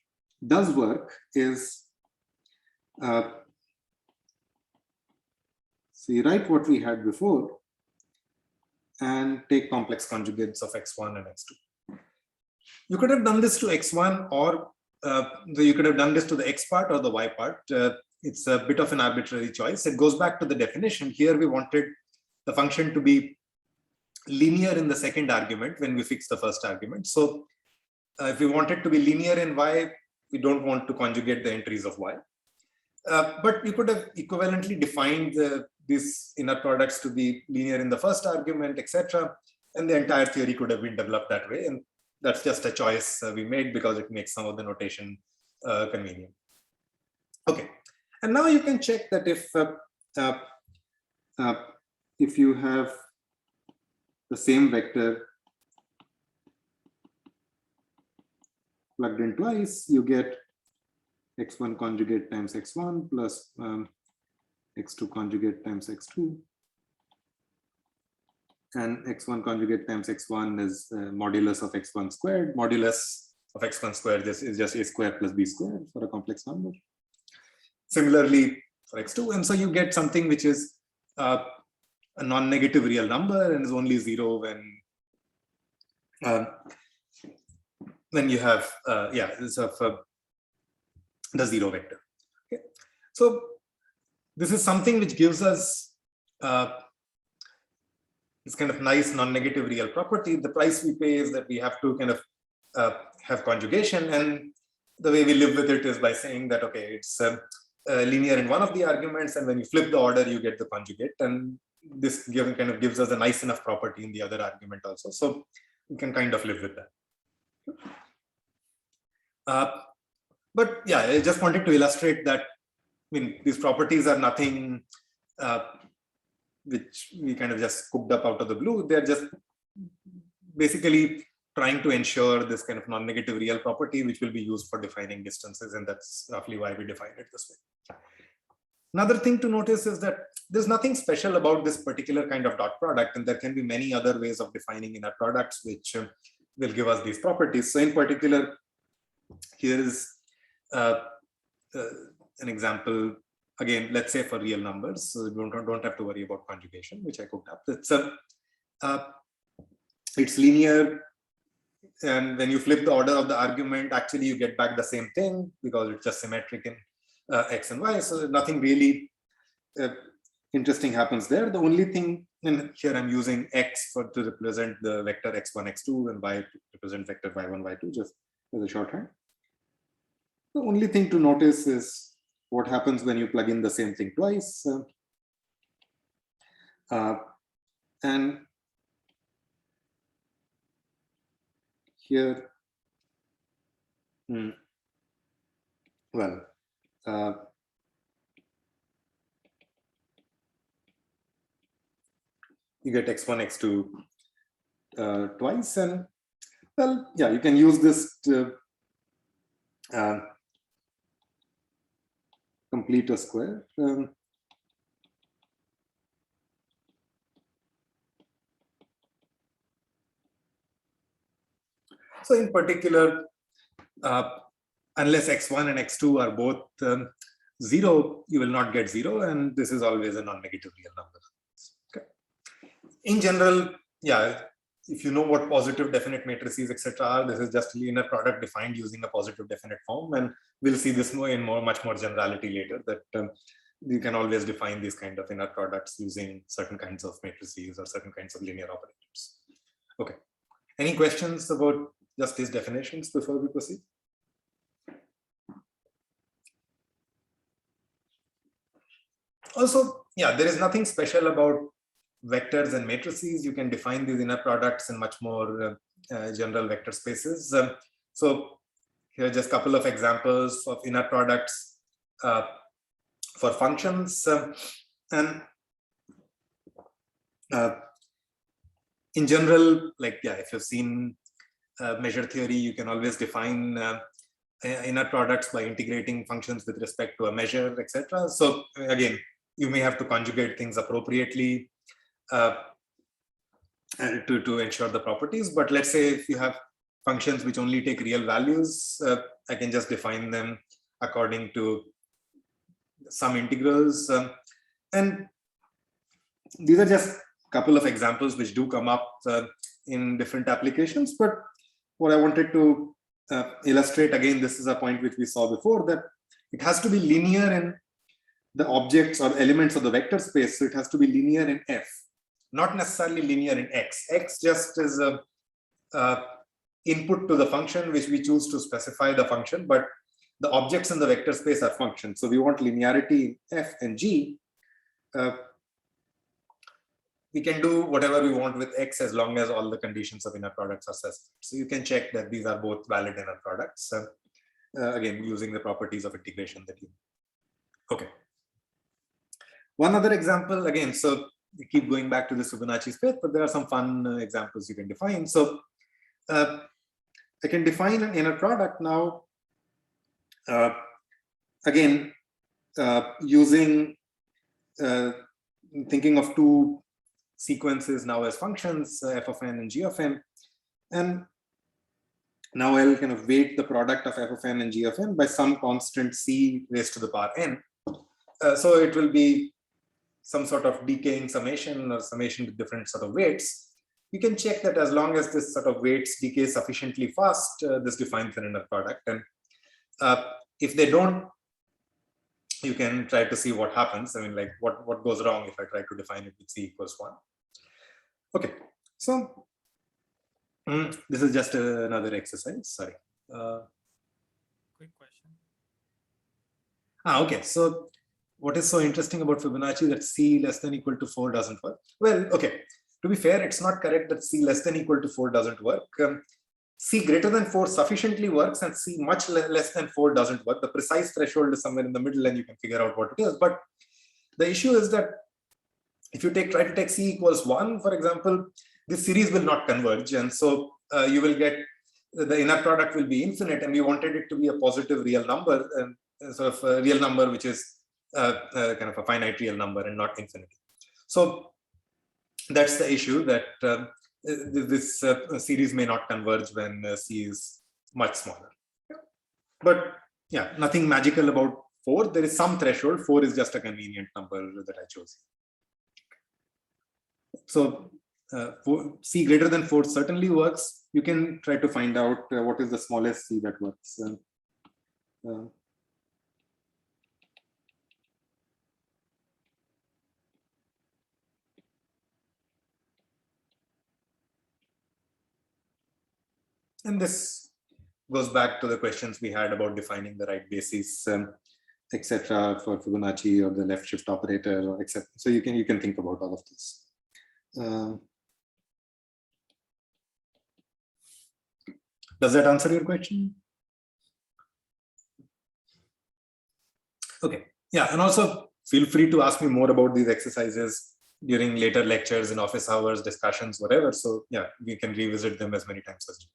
does work is, see, write what we had before and take complex conjugates of x1 and x2. You could have done this to x1, or you could have done this to the x part or the y part. It's a bit of an arbitrary choice. It goes back to the definition. Here we wanted the function to be linear in the second argument when we fix the first argument. So if we want it to be linear in y, we don't want to conjugate the entries of y. But we could have equivalently defined these inner products to be linear in the first argument, etc. And the entire theory could have been developed that way. And that's just a choice we made because it makes some of the notation convenient. Okay, and now you can check that if you have the same vector plugged in twice, you get x1 conjugate times x1 plus x2 conjugate times x2. And x1 conjugate times x1 is modulus of x1 squared. Modulus of x1 squared is just a squared plus b squared for a complex number. Similarly for x2, and so you get something which is a non-negative real number and is only 0 when you have the 0 vector. Okay, so this is something which gives us this kind of nice non-negative real property. The price we pay is that we have to kind of have conjugation, and the way we live with it is by saying that, okay, it's linear in one of the arguments, and when you flip the order, you get the conjugate, and this kind of gives us a nice enough property in the other argument also. So we can kind of live with that. But yeah, I just wanted to illustrate that mean, these properties are nothing which we kind of just cooked up out of the blue. They're just basically trying to ensure this kind of non-negative real property, which will be used for defining distances. And that's roughly why we define it this way. Another thing to notice is that there's nothing special about this particular kind of dot product, and there can be many other ways of defining inner products which will give us these properties. So in particular, here is an example, again, let's say for real numbers, so you don't have to worry about conjugation, which I cooked up. It's linear, and when you flip the order of the argument, actually you get back the same thing because it's just symmetric in x and y. So nothing really interesting happens there. The only thing, and here I'm using x to represent the vector x1, x2, and y to represent vector y1, y2, just as a shorthand. The only thing to notice is what happens when you plug in the same thing twice. And here, well, you get x1, x2 twice, and well, yeah, you can use this to complete a square. So in particular, unless x1 and x2 are both 0, you will not get 0, and this is always a non-negative real number. Okay. In general, yeah, if you know what positive definite matrices, etc. are, this is just linear product defined using a positive definite form, and we'll see this more in much more generality later, that you can always define these kind of inner products using certain kinds of matrices or certain kinds of linear operators. Okay. Any questions about just these definitions before we proceed? Also, yeah, there is nothing special about vectors and matrices. You can define these inner products in much more general vector spaces. So here are just a couple of examples of inner products for functions. And in general, like, yeah, if you've seen measure theory, you can always define inner products by integrating functions with respect to a measure, etc. So again, you may have to conjugate things appropriately to ensure the properties. But let's say if you have functions which only take real values, I can just define them according to some integrals. And these are just a couple of examples which do come up in different applications. But what I wanted to illustrate, again, this is a point which we saw before, that it has to be linear in the objects or elements of the vector space. So it has to be linear in F, not necessarily linear in X. X just is a input to the function which we choose to specify the function, but the objects in the vector space are functions. So we want linearity in F and G. We can do whatever we want with X as long as all the conditions of inner products are satisfied. So you can check that these are both valid inner products, again, using the properties of integration that you. Okay. One other example, again, so we keep going back to the Fibonacci space, but there are some fun examples you can define. So I can define an inner product now, again, using, thinking of two sequences now as functions, f of n and g of n. And now I'll kind of weight the product of f of n and g of n by some constant c raised to the power n. So it will be some sort of decaying summation or summation with different sort of weights. You can check that as long as this sort of weights decay sufficiently fast, this defines an inner product. And if they don't, you can try to see what happens. I mean, like what goes wrong if I try to define it with c equals 1. Okay, so this is just another exercise. Sorry. Quick question. Okay, so what is so interesting about Fibonacci that c less than equal to 4 doesn't work? Well, okay, to be fair, it's not correct that c less than equal to 4 doesn't work. C greater than 4 sufficiently works and C much less than 4 doesn't work. The precise threshold is somewhere in the middle and you can figure out what it is. But the issue is that if you try to take C equals 1, for example, this series will not converge. And so you will get the inner product will be infinite, and we wanted it to be a positive real number, and sort of a real number which is kind of a finite real number and not infinity. So that's the issue, that this series may not converge when C is much smaller. But yeah, nothing magical about 4. There is some threshold. 4 is just a convenient number that I chose. So C greater than 4 certainly works. You can try to find out what is the smallest C that works. And this goes back to the questions we had about defining the right basis, etc., for Fibonacci or the left shift operator, or etc. So you can think about all of this. Does that answer your question? Okay. Yeah, and also feel free to ask me more about these exercises during later lectures, in office hours, discussions, whatever. So yeah, we can revisit them as many times as you.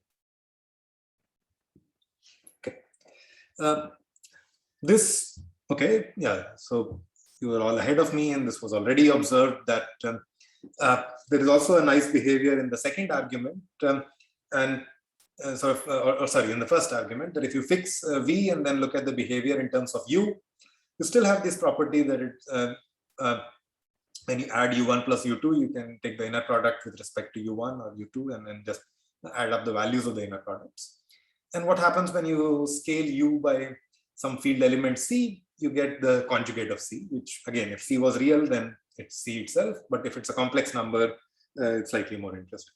Okay, yeah, so you were all ahead of me, and this was already observed that there is also a nice behavior in the second argument, and sorry, in the first argument, that if you fix V and then look at the behavior in terms of U, you still have this property that it, when you add U1 plus U2, you can take the inner product with respect to U1 or U2 and then just add up the values of the inner products. And what happens when you scale U by some field element C, you get the conjugate of C, which again, if C was real, then it's C itself. But if it's a complex number, it's slightly more interesting.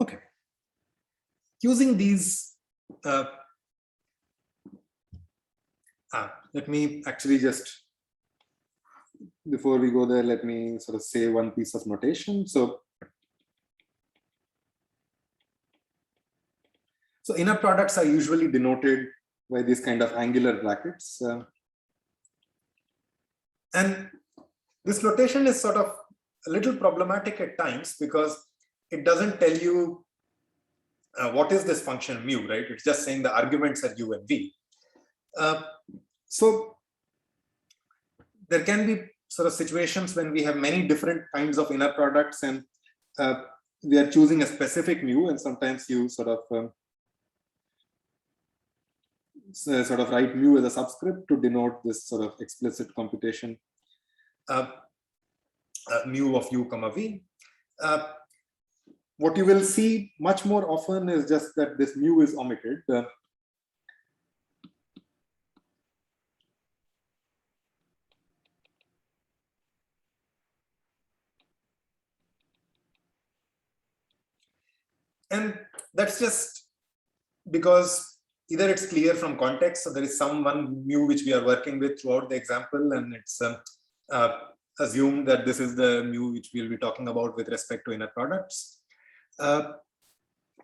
Okay. Using these, let me actually just, before we go there, let me sort of say one piece of notation. So inner products are usually denoted by these kind of angular brackets. And this notation is sort of a little problematic at times because it doesn't tell you what is this function mu, right? It's just saying the arguments are U and V. So there can be sort of situations when we have many different kinds of inner products, and we are choosing a specific mu, and sometimes you sort of write mu as a subscript to denote this sort of explicit computation, mu of U comma V. What you will see much more often is just that this mu is omitted. And that's just because either it's clear from context, so there is some one mu which we are working with throughout the example, and it's assumed that this is the mu which we'll be talking about with respect to inner products.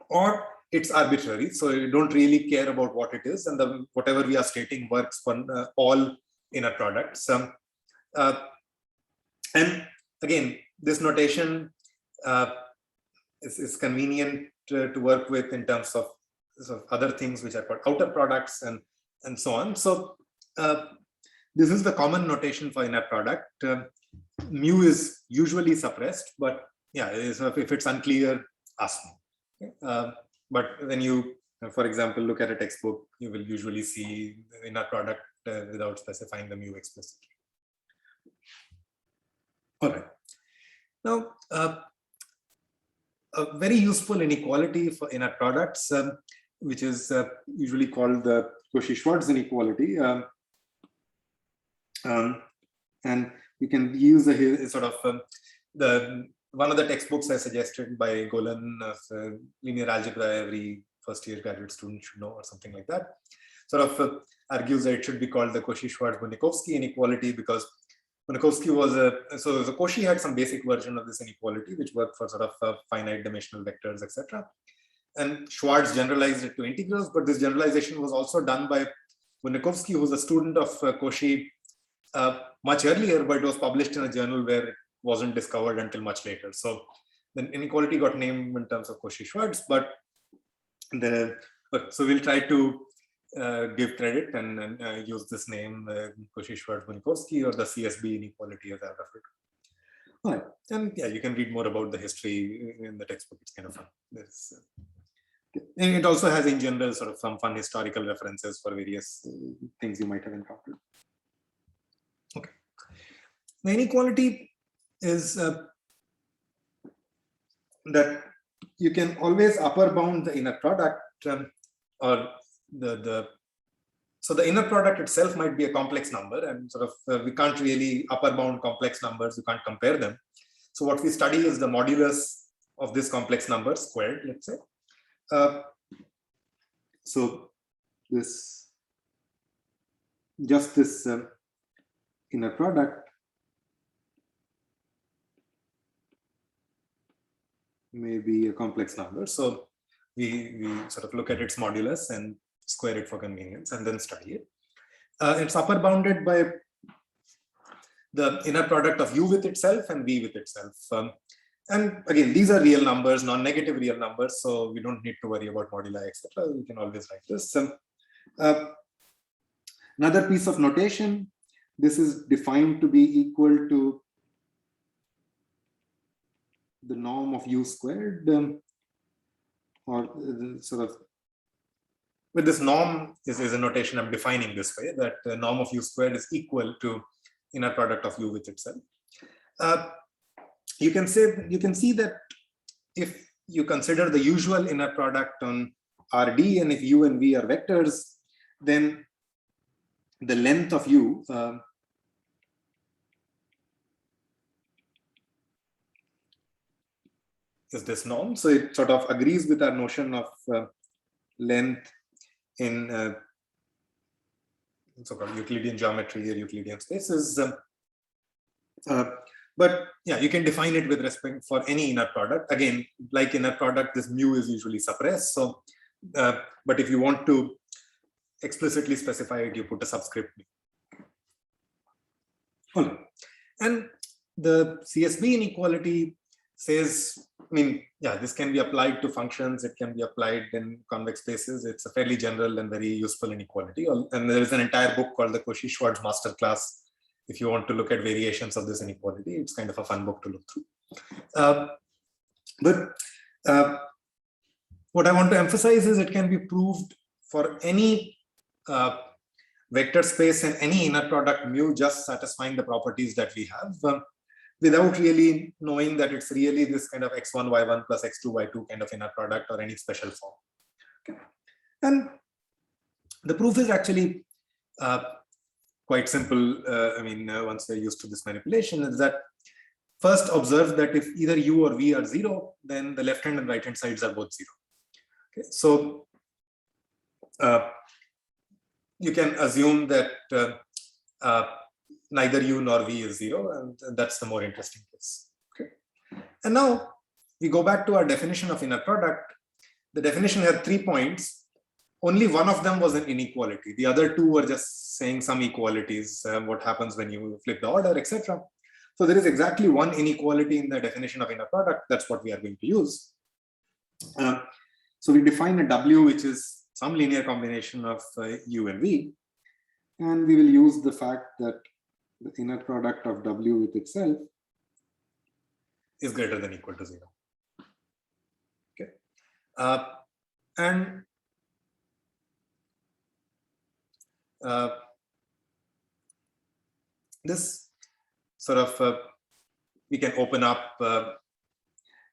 Or it's arbitrary, so you don't really care about what it is, and whatever we are stating works for all inner products. And again, this notation is convenient to work with in terms of other things which are called outer products and so on. So this is the common notation for inner product. Mu is usually suppressed, but yeah, if it's unclear, ask me. But when you, for example, look at a textbook, you will usually see the inner product without specifying the mu explicitly. All right. Now, a very useful inequality for inner products, which is usually called the Koshi-Schwarz inequality. And you can use a sort of one of the textbooks I suggested by Golan of linear algebra every first-year graduate student should know, or something like that. Sort of argues that it should be called the Koshi-Schwarz-Bunyakovsky inequality because Minkowski was so the Koshi had some basic version of this inequality, which worked for sort of finite dimensional vectors, etc. And Schwarz generalized it to integrals, but this generalization was also done by Minkowski, who was a student of Koshi much earlier, but it was published in a journal where it wasn't discovered until much later. So then inequality got named in terms of Koshi-Schwarz, but so we'll try to give credit and use this name, Koshi-Schwarz-Minkowski, or the CSB inequality as I referred to. All right, and yeah, you can read more about the history in the textbook. It's kind of fun. And it also has in general sort of some fun historical references for various things you might have encountered. Okay, the inequality is that you can always upper bound the inner product, or so the inner product itself might be a complex number, and sort of we can't really upper bound complex numbers. You can't compare them. So what we study is the modulus of this complex number squared, let's say. So this inner product may be a complex number. So we sort of look at its modulus and square it for convenience and then study it. It's upper bounded by the inner product of u with itself and v with itself. And again, these are real numbers, non-negative real numbers, so we don't need to worry about moduli, etc. We can always write this. Another piece of notation, this is defined to be equal to the norm of u squared, or sort of, but this norm is a notation I'm defining this way, that the norm of u squared is equal to inner product of u with itself. You can see that if you consider the usual inner product on Rd, and if u and v are vectors, then the length of u is this norm. So it sort of agrees with our notion of length in so-called Euclidean geometry or Euclidean spaces. But yeah, you can define it with respect for any inner product. Again, like inner product, this mu is usually suppressed. So, but if you want to explicitly specify it, you put a subscript. And the CSB inequality says, I mean, yeah, this can be applied to functions. It can be applied in convex spaces. It's a fairly general and very useful inequality. And there is an entire book called the Koshi-Schwarz Masterclass. If you want to look at variations of this inequality, it's kind of a fun book to look through. But what I want to emphasize is it can be proved for any vector space and any inner product mu just satisfying the properties that we have, without really knowing that it's really this kind of x1, y1 plus x2, y2 kind of inner product or any special form. Okay. And the proof is actually quite simple. I mean, once we're used to this manipulation, is that first observe that if either u or v are 0, then the left hand and right hand sides are both 0. Okay. So you can assume that neither u nor v is 0, and that's the more interesting case. Okay. And now we go back to our definition of inner product. The definition had 3 points. Only one of them was an inequality. The other 2 were just saying some equalities, what happens when you flip the order, etc. So there is exactly one inequality in the definition of inner product. That's what we are going to use. So we define a W, which is some linear combination of u and v, and we will use the fact that the inner product of W with itself is greater than or equal to 0. Okay, and this sort of we can open up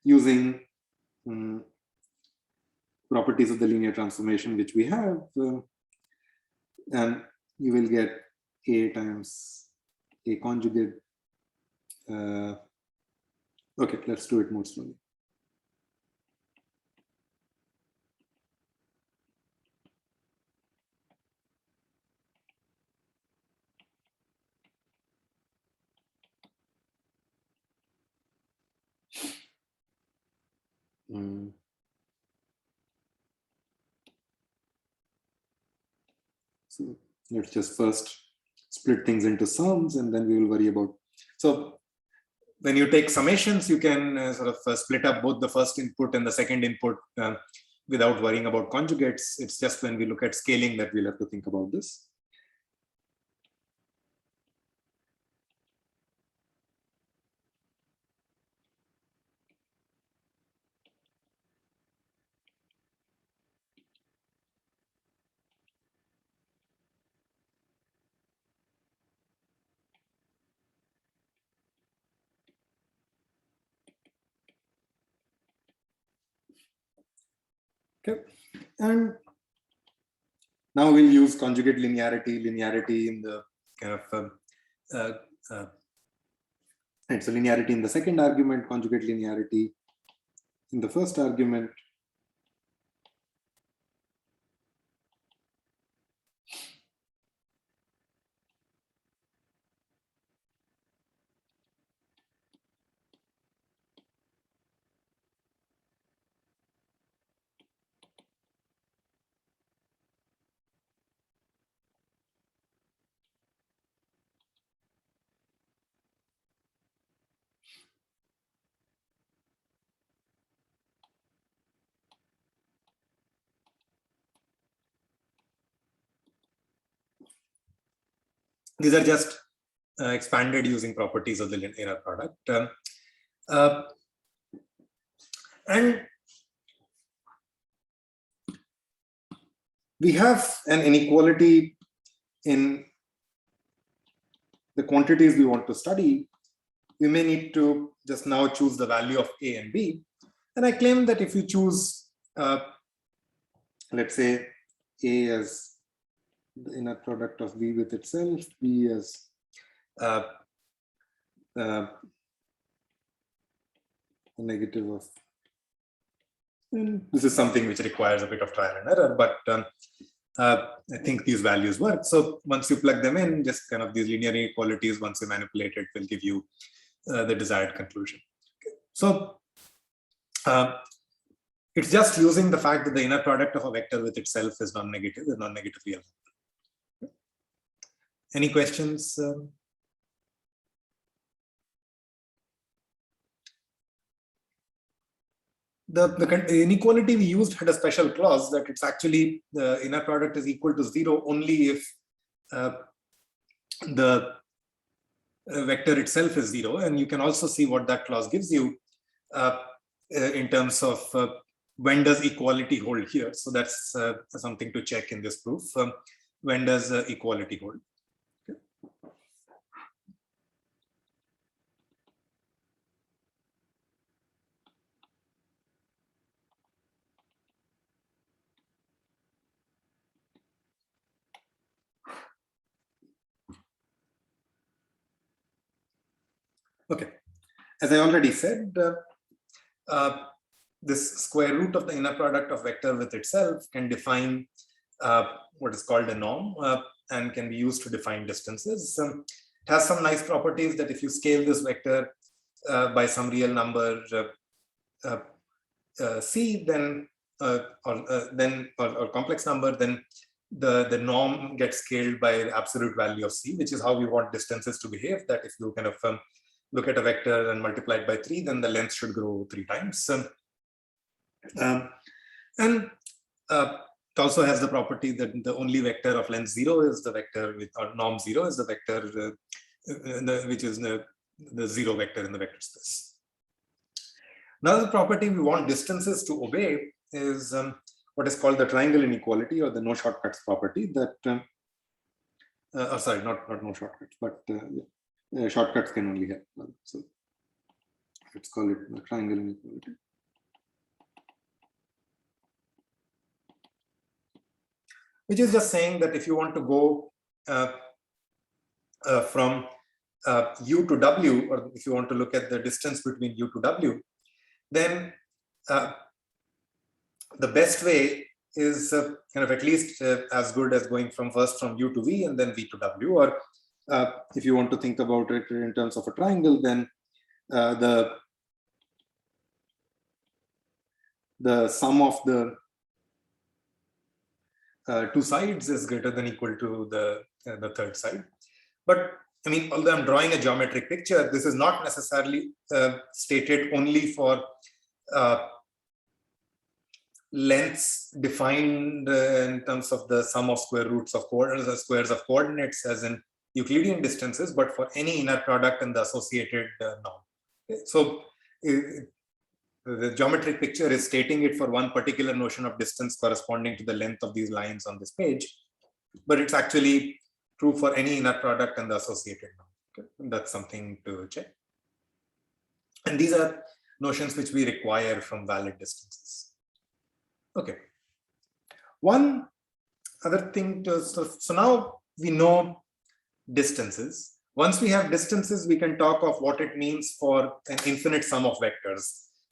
using properties of the linear transformation which we have, and you will get A times A conjugate. Okay, let's do it more slowly. So let's just first split things into sums, and then we will worry about. So when you take summations, you can sort of split up both the first input and the second input without worrying about conjugates. It's just when we look at scaling that we'll have to think about this. Okay, and now we'll use conjugate linearity in the kind of right, so linearity in the second argument, conjugate linearity in the first argument. These are just expanded using properties of the inner product. And we have an inequality in the quantities we want to study. We may need to just now choose the value of A and B. And I claim that if you choose, let's say, A as the inner product of B with itself, B as the negative of, and this is something which requires a bit of trial and error, but I think these values work. So once you plug them in, just kind of these linear inequalities, once you manipulate it, will give you the desired conclusion. Okay. So it's just using the fact that the inner product of a vector with itself is non-negative, the non-negative real. Any questions? The inequality we used had a special clause that it's actually the inner product is equal to 0 only if the vector itself is 0. And you can also see what that clause gives you in terms of when does equality hold here. So that's something to check in this proof. When does equality hold? Okay, as I already said, this square root of the inner product of vector with itself can define what is called a norm and can be used to define distances. It has some nice properties that if you scale this vector by some real number C, then or complex number, then the norm gets scaled by the absolute value of C, which is how we want distances to behave. That if you kind of look at a vector and multiply it by 3, then the length should grow 3 times. And it also has the property that the only vector of length 0 is the vector with, or norm 0 is the vector which is the 0 vector in the vector space. Another property we want distances to obey is what is called the triangle inequality, or the no shortcuts property. That sorry, not no shortcuts, but shortcuts can only have one. So let's call it the triangle inequality. Which is just saying that if you want to go from U to W, or if you want to look at the distance between U to W, then the best way is kind of at least as good as going from first from U to V and then V to W. Or if you want to think about it in terms of a triangle, then the the sum of the two sides is greater than equal to the third side. But I mean, although I'm drawing a geometric picture, this is not necessarily stated only for lengths defined in terms of the sum of square roots of squares of coordinates as in Euclidean distances, but for any inner product and the associated norm. Okay. So the geometric picture is stating it for one particular notion of distance corresponding to the length of these lines on this page, but it's actually true for any inner product and the associated norm. Okay. And that's something to check. And these are notions which we require from valid distances. Okay. One other thing so now we know distances. Once we have distances, we can talk of what it means for an infinite sum of vectors.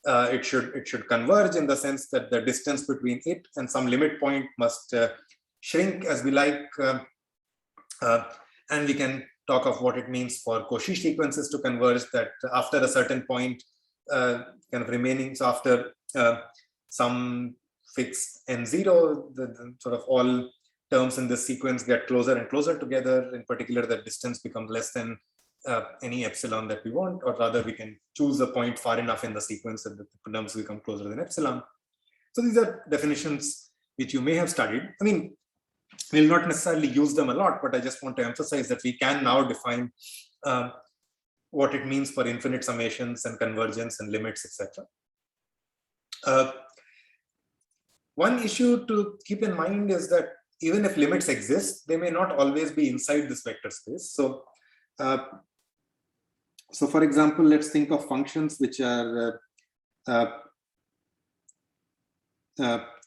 It should converge in the sense that the distance between it and some limit point must shrink as we like, and we can talk of what it means for Koshi sequences to converge, that after a certain point, kind of remaining, so after some fixed n0, the sort of all terms in this sequence get closer and closer together. In particular, the distance becomes less than any epsilon that we want, or rather we can choose a point far enough in the sequence that the terms become closer than epsilon. So these are definitions which you may have studied. I mean, we'll not necessarily use them a lot, but I just want to emphasize that we can now define what it means for infinite summations and convergence and limits, etc. One issue to keep in mind is that even if limits exist, they may not always be inside this vector space. So, so for example, let's think of functions which are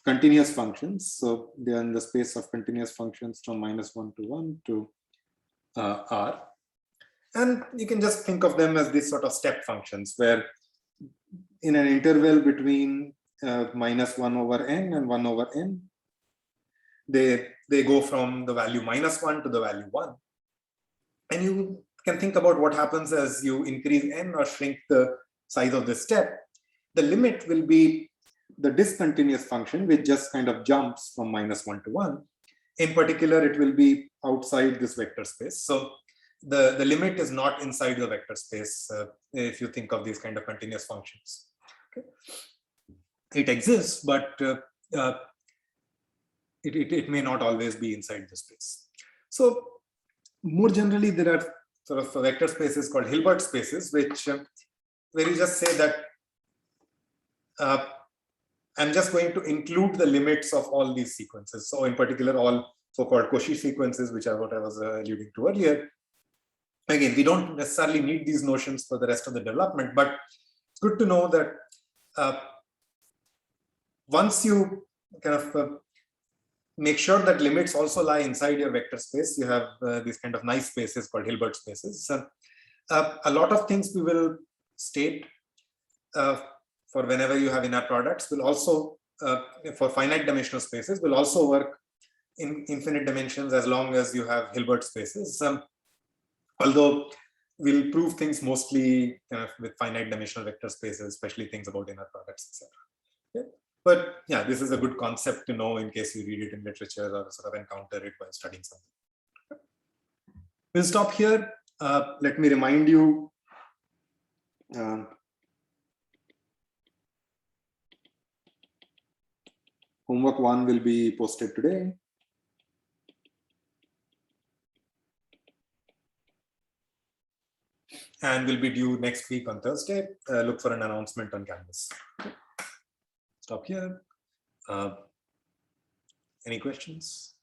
continuous functions. So they are in the space of continuous functions from -1 to 1 to R. And you can just think of them as these sort of step functions where in an interval between -1 over n and 1 over n, they go from the value -1 to the value 1. And you can think about what happens as you increase n or shrink the size of the step. The limit will be the discontinuous function, which just kind of jumps from -1 to 1. In particular, it will be outside this vector space. So the limit is not inside the vector space if you think of these kind of continuous functions. Okay. It exists, but it may not always be inside the space. So more generally, there are sort of vector spaces called Hilbert spaces, which where you just say that I'm just going to include the limits of all these sequences. So in particular, all so-called Koshi sequences, which are what I was alluding to earlier. Again, we don't necessarily need these notions for the rest of the development, but it's good to know that once you kind of make sure that limits also lie inside your vector space, you have these kind of nice spaces called Hilbert spaces. A lot of things we will state for whenever you have inner products will also, for finite dimensional spaces, will also work in infinite dimensions as long as you have Hilbert spaces. Although we'll prove things mostly kind of with finite dimensional vector spaces, especially things about inner products, etc. Okay. But yeah, this is a good concept to know in case you read it in literature or sort of encounter it while studying something. We'll stop here. Let me remind you. Homework 1 will be posted today. And will be due next week on Thursday. Look for an announcement on Canvas. Stop here. Any questions?